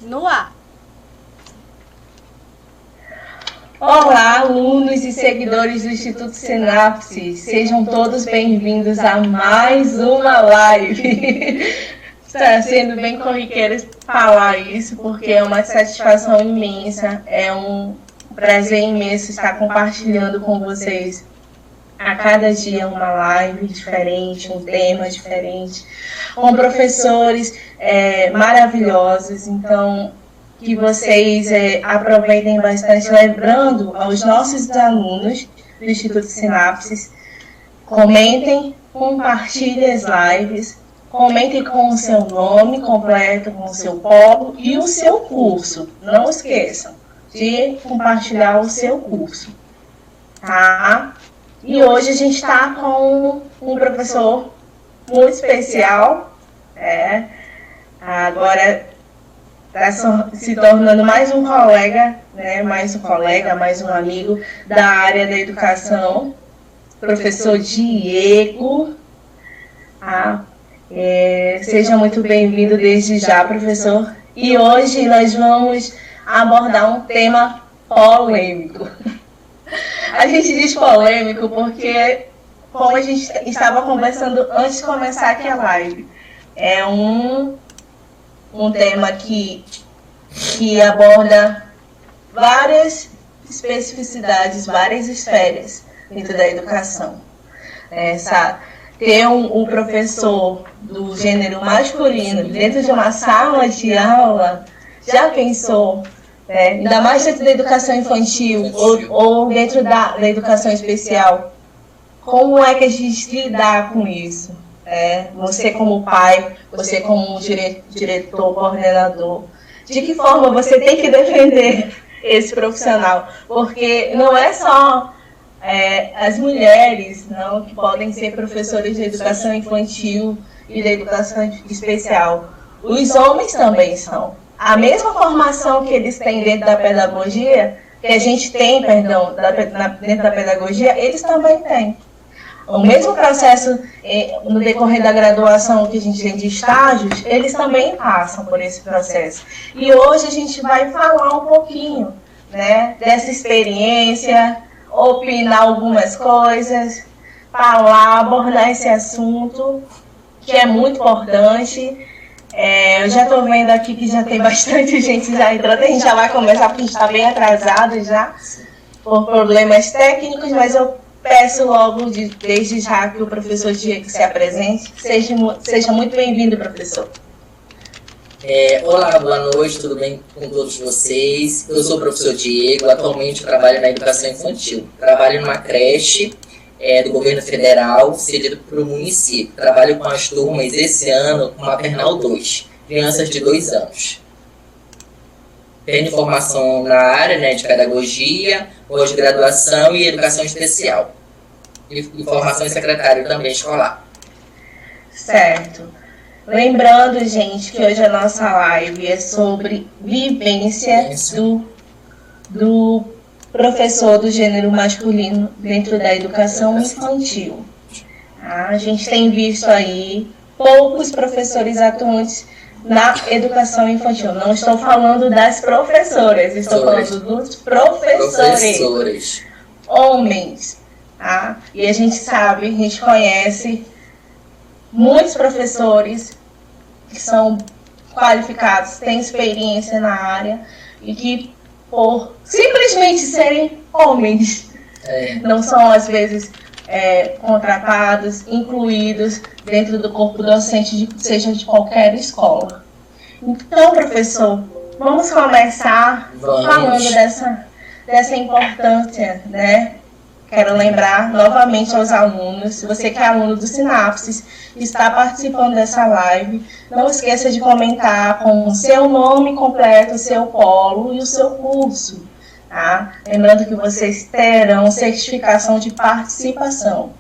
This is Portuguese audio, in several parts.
No ar. Olá, alunos e seguidores do Instituto Sinapse, sejam todos bem-vindos a mais uma live. Está sendo bem corriqueiro falar isso, porque é uma satisfação imensa, é um prazer imenso estar compartilhando com vocês a cada dia uma live diferente, um tema diferente, com professores maravilhosos. Então, que vocês aproveitem bastante, lembrando aos nossos alunos do Instituto Sinapses, comentem, compartilhem as lives, comentem com o seu nome completo, com o seu polo e o seu curso. Não esqueçam de compartilhar o seu curso, tá? E hoje a gente está com um professor muito especial, agora está se tornando mais um colega, mais um amigo da área da educação, professor Diego. Seja muito bem-vindo desde já, professor. E hoje nós vamos abordar um tema polêmico. A gente diz polêmico porque, como a gente estava conversando antes de começar aqui a live, é um tema que aborda várias especificidades, várias esferas dentro da educação. Ter um professor do gênero masculino dentro de uma sala de aula, já pensou? Ainda mais dentro da educação infantil ou dentro da educação especial. Como é que a gente lidar com isso? Você como pai, você como diretor, coordenador, de que forma você tem que defender esse profissional? Porque não é só as mulheres não, que podem ser professores de educação infantil e de educação especial. Os homens também são. A mesma formação que eles têm dentro da pedagogia, que a gente tem, dentro da pedagogia, eles também têm. O mesmo processo no decorrer da graduação que a gente tem de estágios, eles também passam por esse processo. E hoje a gente vai falar um pouquinho, dessa experiência, opinar algumas coisas, abordar esse assunto, que é muito importante. Eu já estou vendo aqui que já tem bastante gente já entrando, a gente já vai começar porque a gente está bem atrasado já, por problemas técnicos, mas eu peço logo, desde já, que o professor Diego se apresente. Seja muito bem-vindo, professor. Olá, boa noite, tudo bem com todos vocês? Eu sou o professor Diego, atualmente trabalho na educação infantil. Trabalho numa creche do governo federal, cedido para o município. Trabalho com as turmas esse ano com maternal 2, crianças de 2 anos. Tenho formação na área de pedagogia, pós-graduação e educação especial. E formação em secretário também escolar. Certo. Lembrando, gente, que hoje a nossa live é sobre vivência do professor do gênero masculino dentro da educação infantil. A gente tem visto aí poucos professores atuantes na educação infantil. Não estou falando das professoras, estou falando dos professores. Homens. E a gente sabe, a gente conhece muitos professores que são qualificados, têm experiência na área e que, por simplesmente serem homens, não são, às vezes, contratados, incluídos dentro do corpo docente, seja de qualquer escola. Então, professor, vamos começar falando dessa importância, Quero lembrar novamente aos alunos, se você que é aluno do Sinapses está participando dessa live, não esqueça de comentar com o seu nome completo, o seu polo e o seu curso. Lembrando que vocês terão certificação de participação.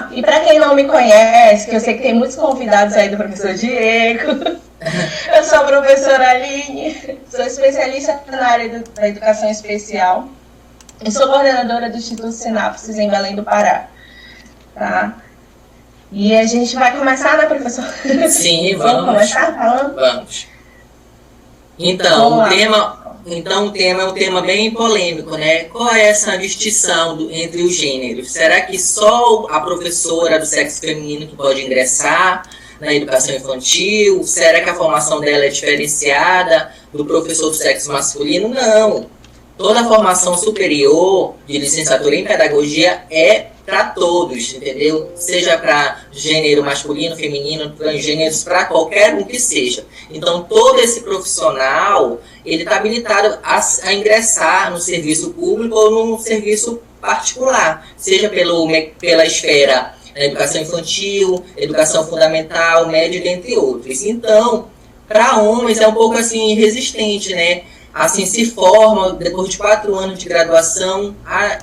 E para quem não me conhece, que eu sei que tem muitos convidados aí do professor Diego, eu sou a professora Aline, sou especialista na área da educação especial. Eu sou coordenadora do Instituto Sinapses em Belém do Pará. E a gente vai começar, né, professor? Sim, vamos começar falando? Vamos. Então, o tema é um tema bem polêmico, né? Qual é essa distinção entre os gêneros? Será que só a professora do sexo feminino que pode ingressar na educação infantil? Será que a formação dela é diferenciada do professor do sexo masculino? Não. Toda a formação superior de licenciatura em pedagogia é para todos, entendeu? Seja para gênero masculino, feminino, transgêneros, para qualquer um que seja. Então, todo esse profissional, ele está habilitado a ingressar no serviço público ou no serviço particular, seja pela esfera da educação infantil, educação fundamental, média, dentre outros. Então, para homens é um pouco assim resistente, né? Assim, se forma, depois de 4 anos de graduação,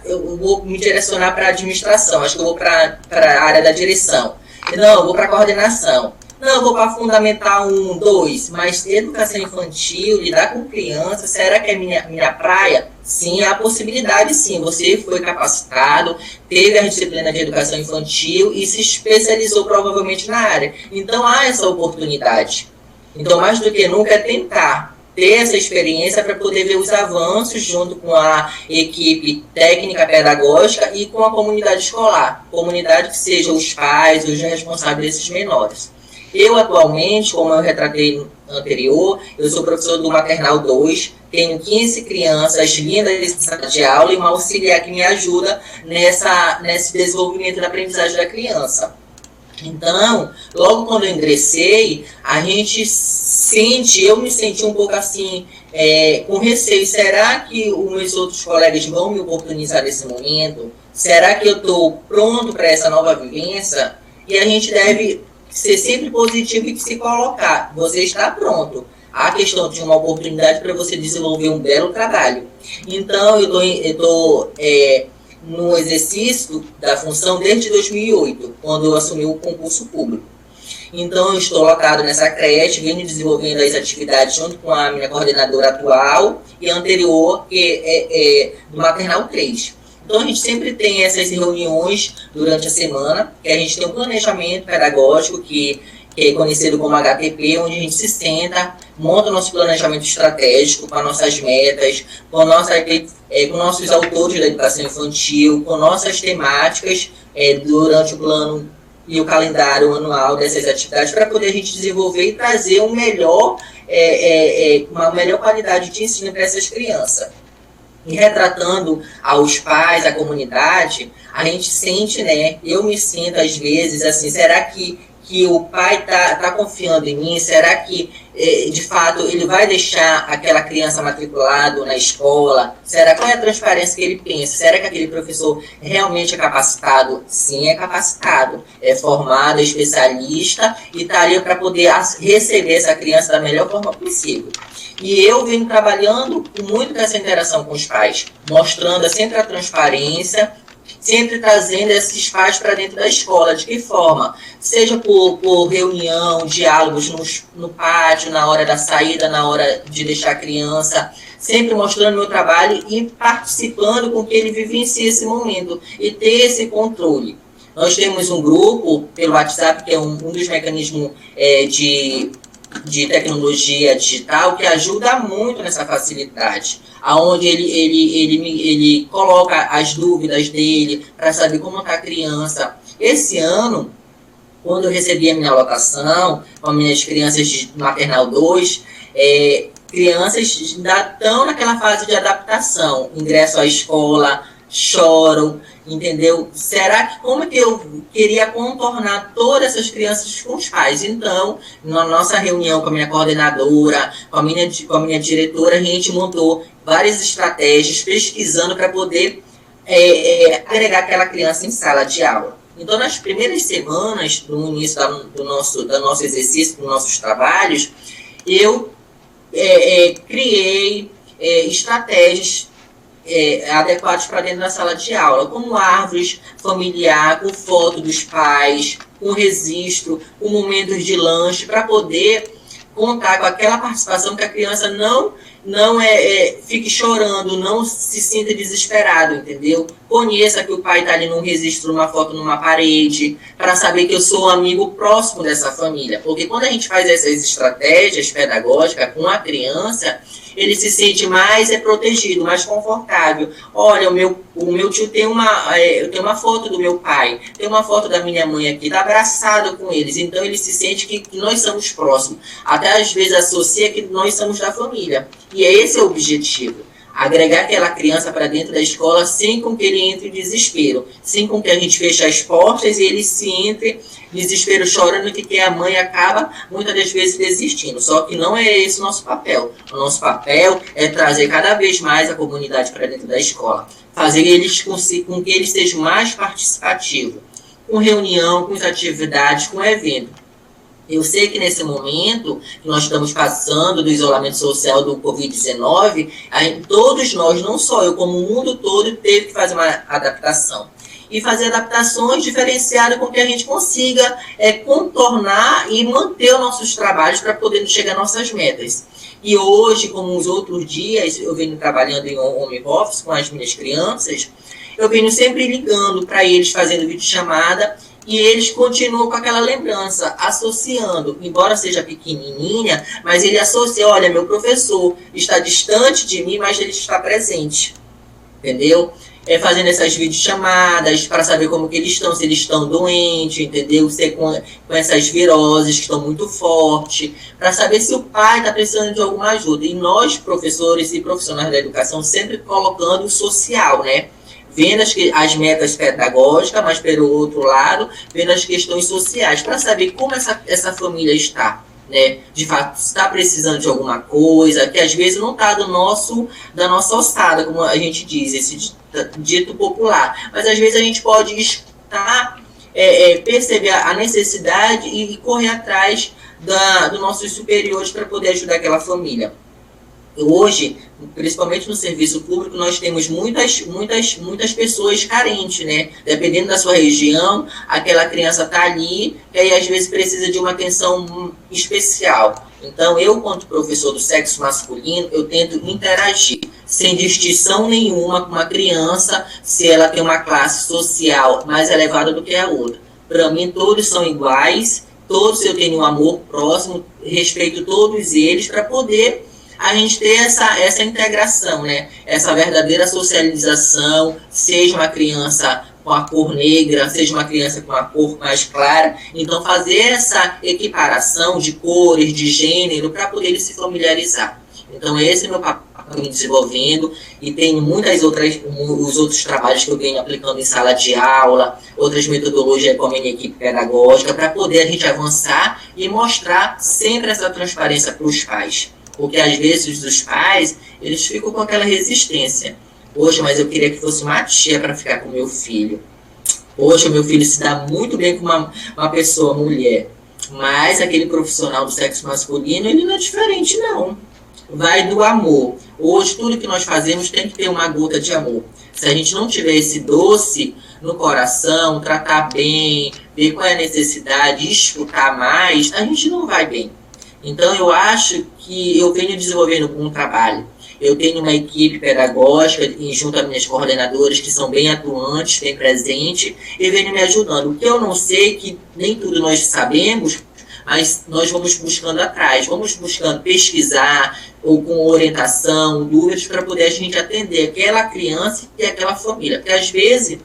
eu vou me direcionar para a administração, acho que eu vou para a área da direção. Não, eu vou para a coordenação. Não, eu vou para Fundamental 1, 2, mas educação infantil, lidar com criança, será que é minha praia? Sim, há possibilidade sim. Você foi capacitado, teve a disciplina de educação infantil e se especializou provavelmente na área. Então, há essa oportunidade. Então, mais do que nunca, é tentar ter essa experiência para poder ver os avanços junto com a equipe técnica pedagógica e com a comunidade escolar, comunidade que seja os pais, os responsáveis desses menores. Eu atualmente, como eu retratei anterior, eu sou professor do Maternal 2, tenho 15 crianças lindas em sala de aula e uma auxiliar que me ajuda nesse desenvolvimento da aprendizagem da criança. Então, logo quando eu ingressei, eu me senti um pouco assim, com receio. Será que os meus outros colegas vão me oportunizar nesse momento? Será que eu estou pronto para essa nova vivência? E a gente deve ser sempre positivo e se colocar. Você está pronto. Há questão de uma oportunidade para você desenvolver um belo trabalho. Então, eu estou no exercício da função desde 2008, quando eu assumi o concurso público. Então, eu estou lotado nessa creche, venho desenvolvendo as atividades junto com a minha coordenadora atual e a anterior, que é do Maternal 3. Então, a gente sempre tem essas reuniões durante a semana, que a gente tem um planejamento pedagógico que é conhecido como HTP, onde a gente se senta, monta o nosso planejamento estratégico com as nossas metas, com nossos autores da educação infantil, com nossas temáticas durante o plano e o calendário anual dessas atividades, para poder a gente desenvolver e trazer uma melhor qualidade de ensino para essas crianças. E retratando aos pais, à comunidade, a gente sente, né? Eu me sinto às vezes assim, será que o pai tá confiando em mim? Será que, de fato, ele vai deixar aquela criança matriculada na escola? Qual é a transparência que ele pensa? Será que aquele professor realmente é capacitado? Sim, é capacitado. É formado, é especialista e está ali para poder receber essa criança da melhor forma possível. E eu venho trabalhando muito com essa interação com os pais, mostrando sempre a transparência, sempre trazendo esses pais para dentro da escola. De que forma? Seja por reunião, diálogos no pátio, na hora da saída, na hora de deixar a criança, sempre mostrando meu trabalho e participando com que ele vivencie esse momento e ter esse controle. Nós temos um grupo pelo WhatsApp, que é um dos mecanismos de tecnologia digital, que ajuda muito nessa facilidade, aonde ele coloca as dúvidas dele para saber como está a criança. Esse ano, quando eu recebi a minha alocação com as minhas crianças de Maternal 2, crianças ainda estão naquela fase de adaptação, ingresso à escola, choram, entendeu? Como é que eu queria contornar todas essas crianças com os pais? Então, na nossa reunião com a minha coordenadora, com a minha diretora, a gente montou várias estratégias, pesquisando para poder agregar aquela criança em sala de aula. Então, nas primeiras semanas, no início do nosso exercício, dos nossos trabalhos, eu criei estratégias adequados para dentro da sala de aula, como árvores familiar, com foto dos pais, com registro, com momentos de lanche, para poder contar com aquela participação, que a criança não fique chorando, não se sinta desesperado, entendeu? Conheça que o pai está ali num registro, numa foto numa parede, para saber que eu sou um amigo próximo dessa família. Porque quando a gente faz essas estratégias pedagógicas com a criança, ele se sente mais protegido, mais confortável. Olha, o meu tio tem eu tenho uma foto do meu pai, tem uma foto da minha mãe aqui, está abraçado com eles. Então ele se sente que nós somos próximos. Até às vezes associa que nós somos da família. E esse é o objetivo. Agregar aquela criança para dentro da escola sem com que ele entre em desespero, sem com que a gente feche as portas e ele se entre em desespero chorando, que a mãe acaba muitas das vezes desistindo. Só que não é esse o nosso papel. O nosso papel é trazer cada vez mais a comunidade para dentro da escola, fazer eles com que eles sejam mais participativos, com reunião, com atividades, com evento. Eu sei que nesse momento que nós estamos passando do isolamento social do Covid-19, todos nós, não só eu, como o mundo todo, teve que fazer uma adaptação. E fazer adaptações diferenciadas com que a gente consiga contornar e manter os nossos trabalhos para poder chegar às nossas metas. E hoje, como os outros dias, eu venho trabalhando em home office com as minhas crianças, eu venho sempre ligando para eles, fazendo videochamada, e eles continuam com aquela lembrança, associando, embora seja pequenininha, mas ele associa, olha, meu professor está distante de mim, mas ele está presente, entendeu? Fazendo essas videochamadas para saber como que eles estão, se eles estão doentes, entendeu? Se com essas viroses que estão muito fortes, para saber se o pai está precisando de alguma ajuda. E nós, professores e profissionais da educação, sempre colocando o social, né? Vendo as metas pedagógicas, mas pelo outro lado, vendo as questões sociais, para saber como essa família está, né? De fato, está precisando de alguma coisa, que às vezes não está da nossa alçada, como a gente diz, esse dito popular. Mas às vezes a gente pode estar, perceber a necessidade e correr atrás dos nossos superiores para poder ajudar aquela família. Hoje, principalmente no serviço público, nós temos muitas pessoas carentes, né? Dependendo da sua região, aquela criança está ali e aí, às vezes precisa de uma atenção especial. Então, eu, quanto professor do sexo masculino, eu tento interagir sem distinção nenhuma com uma criança, se ela tem uma classe social mais elevada do que a outra. Para mim, todos são iguais, todos eu tenho um amor próximo, respeito todos eles para poder a gente ter essa integração, né? Essa verdadeira socialização, seja uma criança com a cor negra, seja uma criança com a cor mais clara. Então, fazer essa equiparação de cores, de gênero, para poder ele se familiarizar. Então, esse é meu papel me desenvolvendo, e tenho os outros trabalhos que eu venho aplicando em sala de aula, outras metodologias como a minha equipe pedagógica, para poder a gente avançar e mostrar sempre essa transparência para os pais. Porque às vezes os pais, eles ficam com aquela resistência. Poxa, mas eu queria que fosse uma tia para ficar com meu filho. Poxa, meu filho se dá muito bem com uma pessoa, mulher. Mas aquele profissional do sexo masculino, ele não é diferente, não. Vai do amor. Hoje, tudo que nós fazemos tem que ter uma gota de amor. Se a gente não tiver esse doce no coração, tratar bem, ver qual é a necessidade, escutar mais, a gente não vai bem. Então, eu acho que eu venho desenvolvendo um trabalho. Eu tenho uma equipe pedagógica e junto às minhas coordenadoras que são bem atuantes, bem presentes, e venho me ajudando. O que eu não sei, que nem tudo nós sabemos, mas nós vamos buscando atrás, vamos buscando pesquisar, ou com orientação, dúvidas, para poder a gente atender aquela criança e aquela família. Porque às vezes,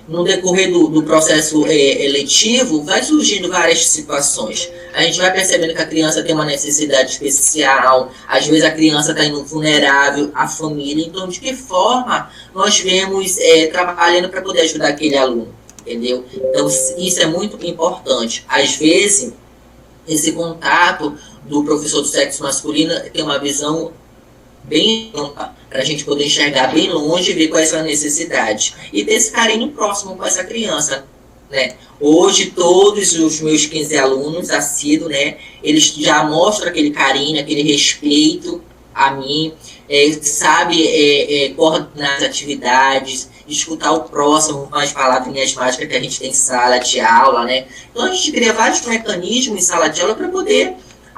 no decorrer do processo eletivo, vai surgindo várias situações. A gente vai percebendo que a criança tem uma necessidade especial, às vezes a criança está indo vulnerável, a família. Então, de que forma nós vemos trabalhando para poder ajudar aquele aluno, entendeu? Então, isso é muito importante. Às vezes, esse contato do professor do sexo masculino tem uma visão bem ampla, para a gente poder enxergar bem longe e ver qual é a necessidade. E ter esse carinho próximo com essa criança, né? Hoje, todos os meus 15 alunos assíduos, né, eles já mostram aquele carinho, aquele respeito a mim, sabe coordenar as atividades, escutar o próximo com as palavrinhas mágicas que a gente tem em sala de aula, né? Então, a gente cria vários mecanismos em sala de aula para poder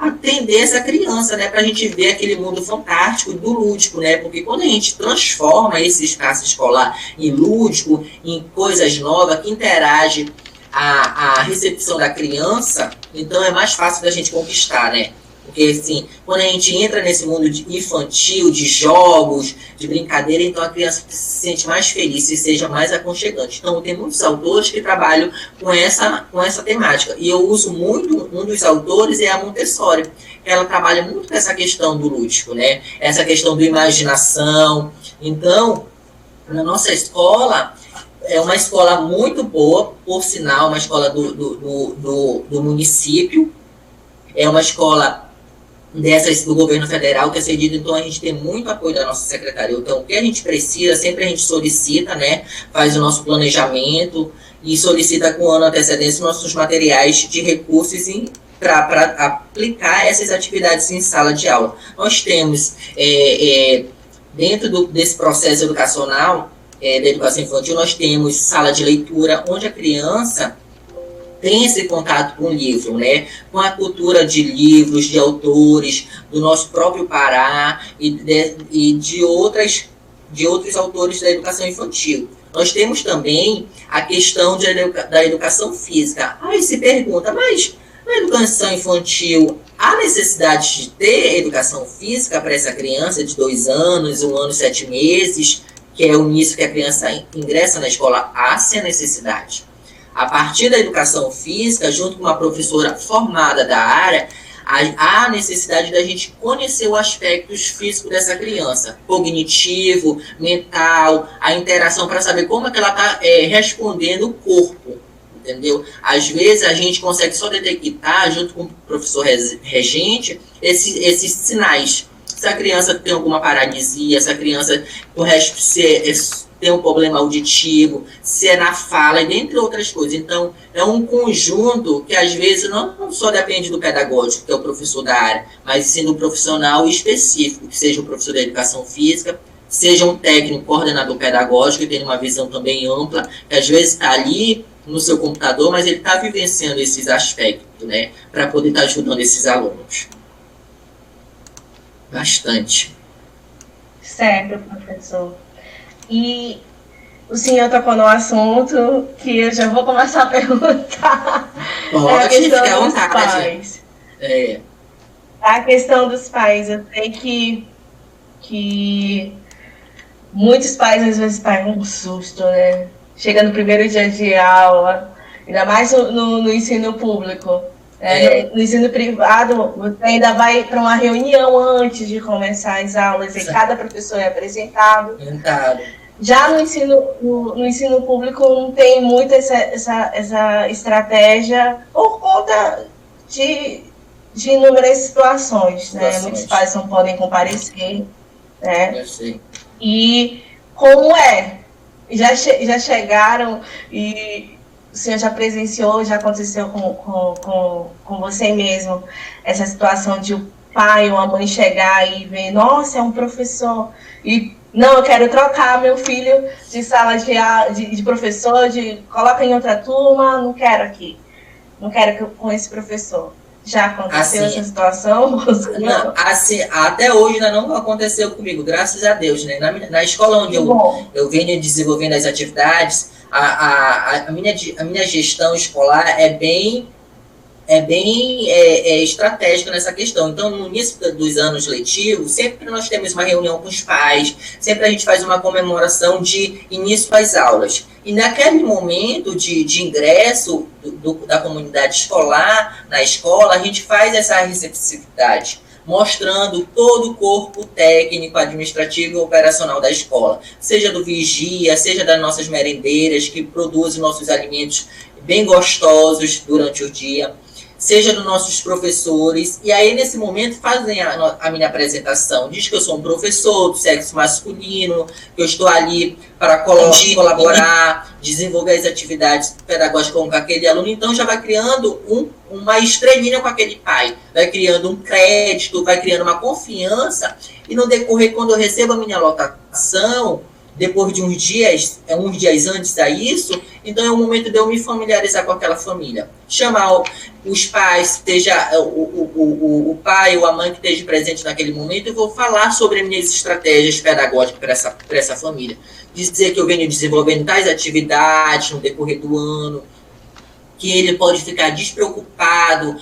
atender essa criança, né, para a gente ver aquele mundo fantástico do lúdico, né, porque quando a gente transforma esse espaço escolar em lúdico, em coisas novas, que interage a recepção da criança, então é mais fácil da gente conquistar, né. Porque, assim, quando a gente entra nesse mundo infantil, de jogos, de brincadeira, então a criança se sente mais feliz e seja mais aconchegante. Então, tem muitos autores que trabalham com essa temática. E eu uso muito, um dos autores é a Montessori. Ela trabalha muito com essa questão do lúdico, né? Essa questão da imaginação. Então, na nossa escola, é uma escola muito boa, por sinal, uma escola do município. É uma escola dessas do governo federal que é cedido, então a gente tem muito apoio da nossa secretaria. Então, o que a gente precisa, sempre a gente solicita, né, faz o nosso planejamento e solicita com ano de antecedência nossos materiais de recursos para aplicar essas atividades em sala de aula. Nós temos, dentro desse processo educacional, da educação infantil, nós temos sala de leitura, onde a criança tem esse contato com o livro, né? Com a cultura de livros, de autores, do nosso próprio Pará e de outros autores da educação infantil. Nós temos também a questão da educação física. Aí se pergunta, mas na educação infantil há necessidade de ter educação física para essa criança de 2 anos, 1 ano e 7 meses, que é o início que a criança ingressa na escola? Há sim a necessidade. A partir da educação física, junto com uma professora formada da área, há a necessidade da gente conhecer os aspectos físicos dessa criança, cognitivo, mental, a interação, para saber como é que ela está respondendo o corpo, entendeu? Às vezes a gente consegue só detectar, junto com o professor regente, esses sinais. Se a criança tem alguma paralisia, se a criança, o resto, tem um problema auditivo, se é na fala, e dentre outras coisas. Então, é um conjunto que, às vezes, não só depende do pedagógico, que é o professor da área, mas sim do profissional específico, que seja o professor da educação física, seja um técnico, coordenador pedagógico, que tem uma visão também ampla, que às vezes está ali no seu computador, mas ele está vivenciando esses aspectos, né, para poder estar ajudando esses alunos. Bastante. Certo, professor. E o senhor tocou no assunto que eu já vou começar a perguntar. Pode, a questão fica à dos vontade. pais. A questão dos pais. Eu sei que muitos pais às vezes pegam um susto, né? Chega no primeiro dia de aula, ainda mais no ensino público. No ensino privado, você ainda vai para uma reunião antes de começar as aulas, e cada professor é apresentado. Já no ensino público não tem muito essa estratégia por conta de inúmeras situações, né? Muitos pais não podem comparecer, né? Eu sei. E como é? Já chegaram e o senhor já presenciou, já aconteceu com você mesmo, essa situação de o pai ou a mãe chegar e ver, nossa, é um professor, e não, eu quero trocar meu filho de sala de professor, coloca em outra turma, não quero aqui, não quero com esse professor. Já aconteceu essa situação? Não, assim, até hoje ainda não aconteceu comigo, graças a Deus, né? Na escola onde eu venho desenvolvendo as atividades, a minha gestão escolar é bem estratégica nessa questão. Então, no início dos anos letivos, sempre nós temos uma reunião com os pais, sempre a gente faz uma comemoração de início das aulas. E naquele momento de ingresso da comunidade escolar, na escola, a gente faz essa receptividade, mostrando todo o corpo técnico, administrativo e operacional da escola, seja do vigia, seja das nossas merendeiras, que produzem nossos alimentos bem gostosos durante o dia, seja dos nossos professores, e aí nesse momento fazem a minha apresentação, diz que eu sou um professor do sexo masculino, que eu estou ali para colaborar, desenvolver as atividades pedagógicas com aquele aluno, então já vai criando uma estrelinha com aquele pai, vai criando um crédito, vai criando uma confiança, e no decorrer, quando eu recebo a minha lotação, depois de uns dias antes a isso, então é o momento de eu me familiarizar com aquela família. Chamar os pais, seja o pai ou a mãe que esteja presente naquele momento, eu vou falar sobre as minhas estratégias pedagógicas para essa família. Dizer que eu venho desenvolvendo tais atividades no decorrer do ano, que ele pode ficar despreocupado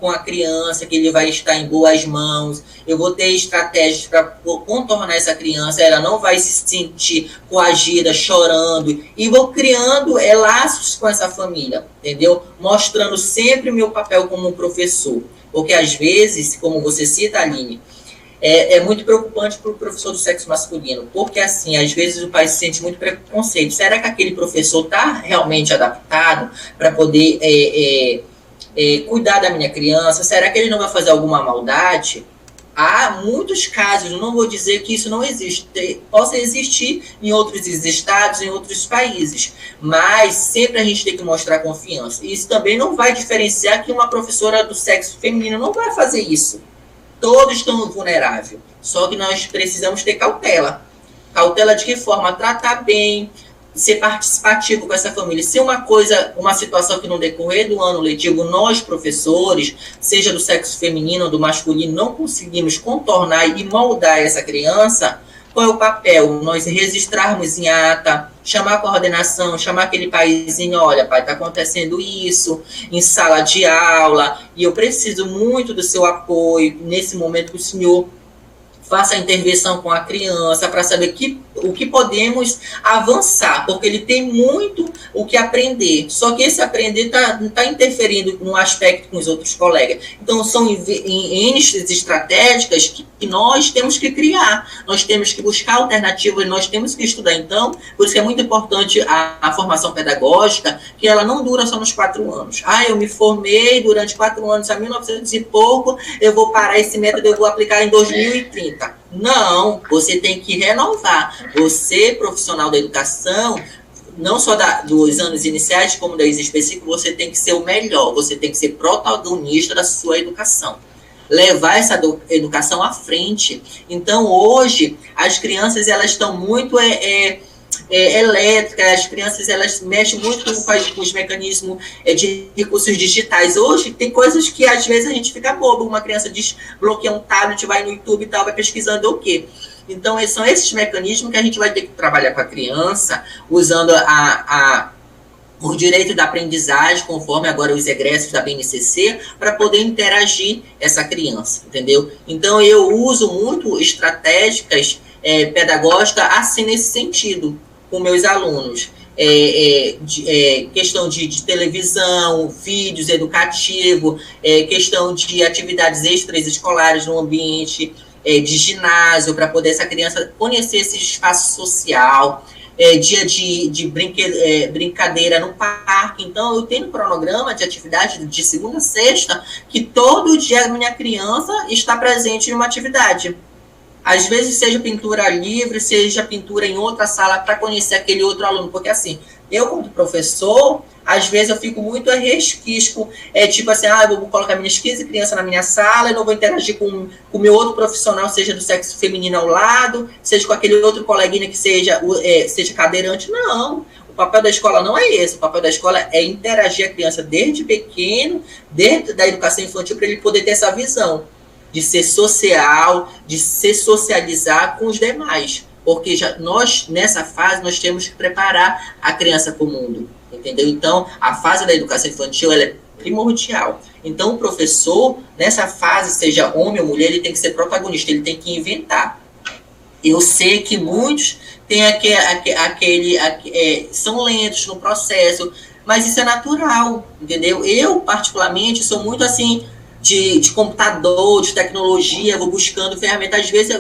com a criança, que ele vai estar em boas mãos. Eu vou ter estratégias para contornar essa criança, ela não vai se sentir coagida, chorando, e vou criando laços com essa família, entendeu? Mostrando sempre o meu papel como professor, porque às vezes, como você cita, Aline, é muito preocupante para o professor do sexo masculino, porque assim, às vezes o pai se sente muito preconceito. Será que aquele professor está realmente adaptado para poder cuidar da minha criança? Será que ele não vai fazer alguma maldade? Há muitos casos, eu não vou dizer que isso não existe, possa existir em outros estados, em outros países, mas sempre a gente tem que mostrar confiança. E isso também não vai diferenciar que uma professora do sexo feminino não vai fazer isso. Todos estão vulneráveis, só que nós precisamos ter cautela. Cautela de que forma? Tratar bem, ser participativo com essa família. Se uma situação que no decorrer do ano letivo, nós professores, seja do sexo feminino ou do masculino, não conseguimos contornar e moldar essa criança, qual é o papel? Nós registrarmos em ata, chamar a coordenação, chamar aquele paizinho, olha, pai, está acontecendo isso, em sala de aula, e eu preciso muito do seu apoio, nesse momento que o senhor faça a intervenção com a criança, para saber o que podemos avançar, porque ele tem muito o que aprender, só que esse aprender está interferindo no aspecto com os outros colegas. Então, são N estratégicas que nós temos que criar, nós temos que buscar alternativas, nós temos que estudar. Então, por isso que é muito importante a formação pedagógica, que ela não dura só nos 4 anos. Eu me formei durante 4 anos, a 1900 e pouco, eu vou parar esse método, eu vou aplicar em 2030. Não, você tem que renovar. Você, profissional da educação, não só dos anos iniciais, como das específicas, você tem que ser o melhor, você tem que ser protagonista da sua educação. Levar essa educação à frente. Então, hoje, as crianças elas estão muito elétricas, as crianças elas mexem muito com os mecanismos de recursos digitais. Hoje, tem coisas que às vezes a gente fica bobo. Uma criança desbloqueia um tablet, vai no YouTube e tal, vai pesquisando o quê? Então, são esses mecanismos que a gente vai ter que trabalhar com a criança, usando o direito da aprendizagem, conforme agora os egressos da BNCC, para poder interagir essa criança, entendeu? Então, eu uso muito estratégicas pedagógicas assim nesse sentido, com meus alunos. Questão de televisão, vídeos educativos, questão de atividades extras escolares no ambiente de ginásio, para poder essa criança conhecer esse espaço social, dia de brincadeira no parque. Então, eu tenho um cronograma de atividade de segunda a sexta, que todo dia a minha criança está presente em uma atividade. Às vezes, seja pintura livre, seja pintura em outra sala, para conhecer aquele outro aluno. Porque, assim, eu, como professor, às vezes eu fico muito a resquisco, tipo assim, eu vou colocar minhas 15 crianças na minha sala, eu não vou interagir com o meu outro profissional, seja do sexo feminino ao lado, seja com aquele outro coleguinha que seja cadeirante. Não, o papel da escola não é esse. O papel da escola é interagir a criança desde pequeno, dentro da educação infantil, para ele poder ter essa visão de ser social, de se socializar com os demais. Porque nós, nessa fase, nós temos que preparar a criança para o mundo, entendeu? Então, a fase da educação infantil, ela é primordial. Então, o professor, nessa fase, seja homem ou mulher, ele tem que ser protagonista, ele tem que inventar. Eu sei que muitos têm são lentos no processo, mas isso é natural, entendeu? Eu, particularmente, sou muito assim, de computador, de tecnologia, vou buscando ferramentas. Às vezes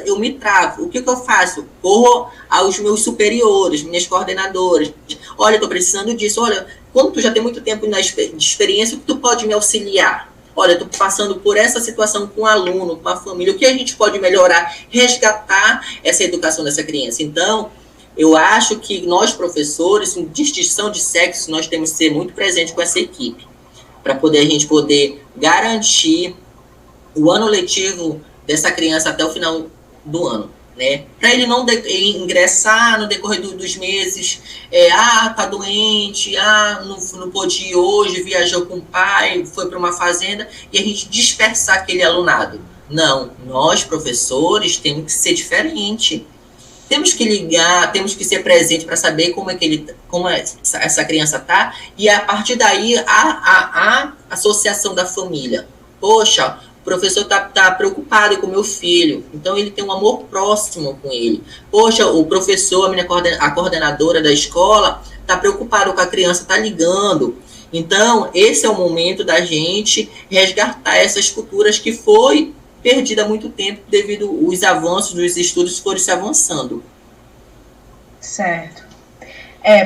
eu me travo. O que eu faço? Corro aos meus superiores, minhas coordenadoras. Olha, estou precisando disso. Olha, como tu já tem muito tempo de experiência, tu pode me auxiliar? Olha, estou passando por essa situação com um aluno, com a família. O que a gente pode melhorar? Resgatar essa educação dessa criança. Então, eu acho que nós, professores, em distinção de sexo, nós temos que ser muito presentes com essa equipe, para a gente poder garantir o ano letivo dessa criança até o final do ano. né? Para ele não ingressar no decorrer dos meses, tá doente, não pôde ir hoje, viajou com o pai, foi para uma fazenda, e a gente dispersar aquele alunado. Não, nós, professores, temos que ser diferente. Temos que ligar, temos que ser presente para saber como essa criança tá, e a partir daí a associação da família. Poxa, o professor tá preocupado com o meu filho, então ele tem um amor próximo com ele. Poxa, o professor, a coordenadora da escola, tá preocupado com a criança, tá ligando. Então, esse é o momento da gente resgatar essas culturas que foi perdida há muito tempo devido aos avanços dos estudos foram se avançando. Certo.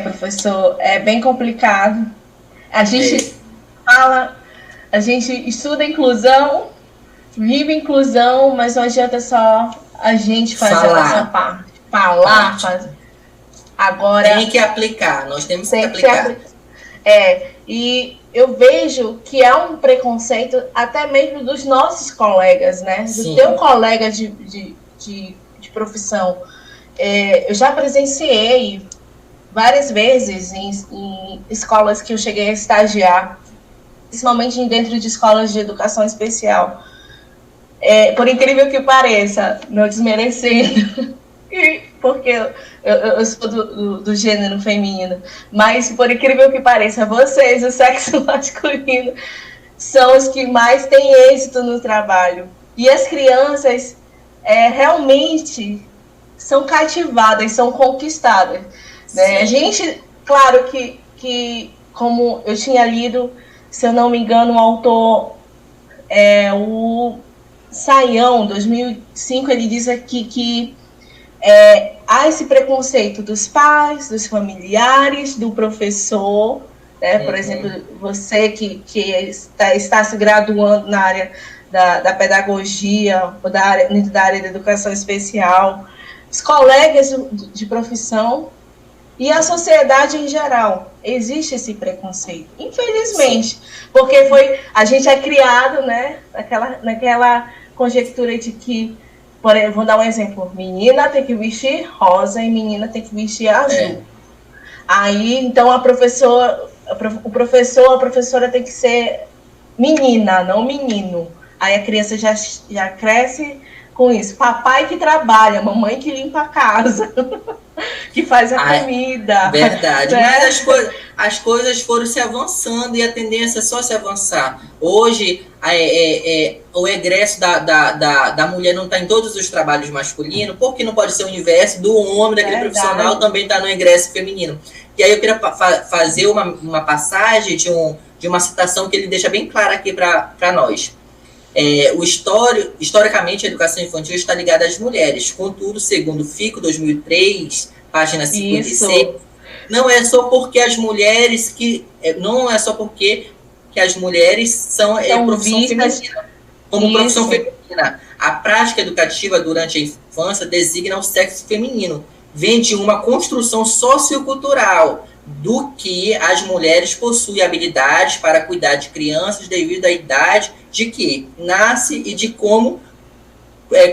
Professor, é bem complicado. A gente a gente estuda inclusão, vive inclusão, mas não adianta só a gente fazer a nossa parte. Fazer. Agora, tem que aplicar, nós temos que aplicar. E eu vejo que há um preconceito até mesmo dos nossos colegas, né? Do teu colega de profissão. Eu já presenciei várias vezes em escolas que eu cheguei a estagiar, principalmente dentro de escolas de educação especial. Por incrível que pareça, não desmerecendo, porque eu sou do gênero feminino, mas por incrível que pareça, vocês, o sexo masculino, são os que mais têm êxito no trabalho. E as crianças realmente são cativadas, são conquistadas. Né? A gente, claro que, como eu tinha lido, se eu não me engano, o autor, o Sayão, 2005, ele diz aqui que há esse preconceito dos pais, dos familiares, do professor, né? Por exemplo, você que está se graduando na área da pedagogia, ou dentro da área da educação especial, os colegas de profissão e a sociedade em geral. Existe esse preconceito, infelizmente, porque a gente é criado, né, naquela conjectura de que, por exemplo, vou dar um exemplo, menina tem que vestir rosa e menina tem que vestir azul. Aí, então, o professor, a professora tem que ser menina, não menino. Aí a criança já cresce com isso. Papai que trabalha, mamãe que limpa a casa, que faz a comida. Verdade, né? Mas as coisas foram se avançando e a tendência é só se avançar. Hoje, o egresso da mulher não está em todos os trabalhos masculinos, porque não pode ser o inverso do homem, daquele profissional, também está no egresso feminino. E aí eu queria fazer uma passagem de uma citação que ele deixa bem clara aqui para nós. Historicamente, a educação infantil está ligada às mulheres. Contudo, segundo o FICO 2003, página 56, não é só porque as mulheres as mulheres são profissão feminina. Como profissão feminina, a prática educativa durante a infância designa o sexo feminino. Vem de uma construção sociocultural do que as mulheres possuem habilidades para cuidar de crianças devido à idade de que nasce e de como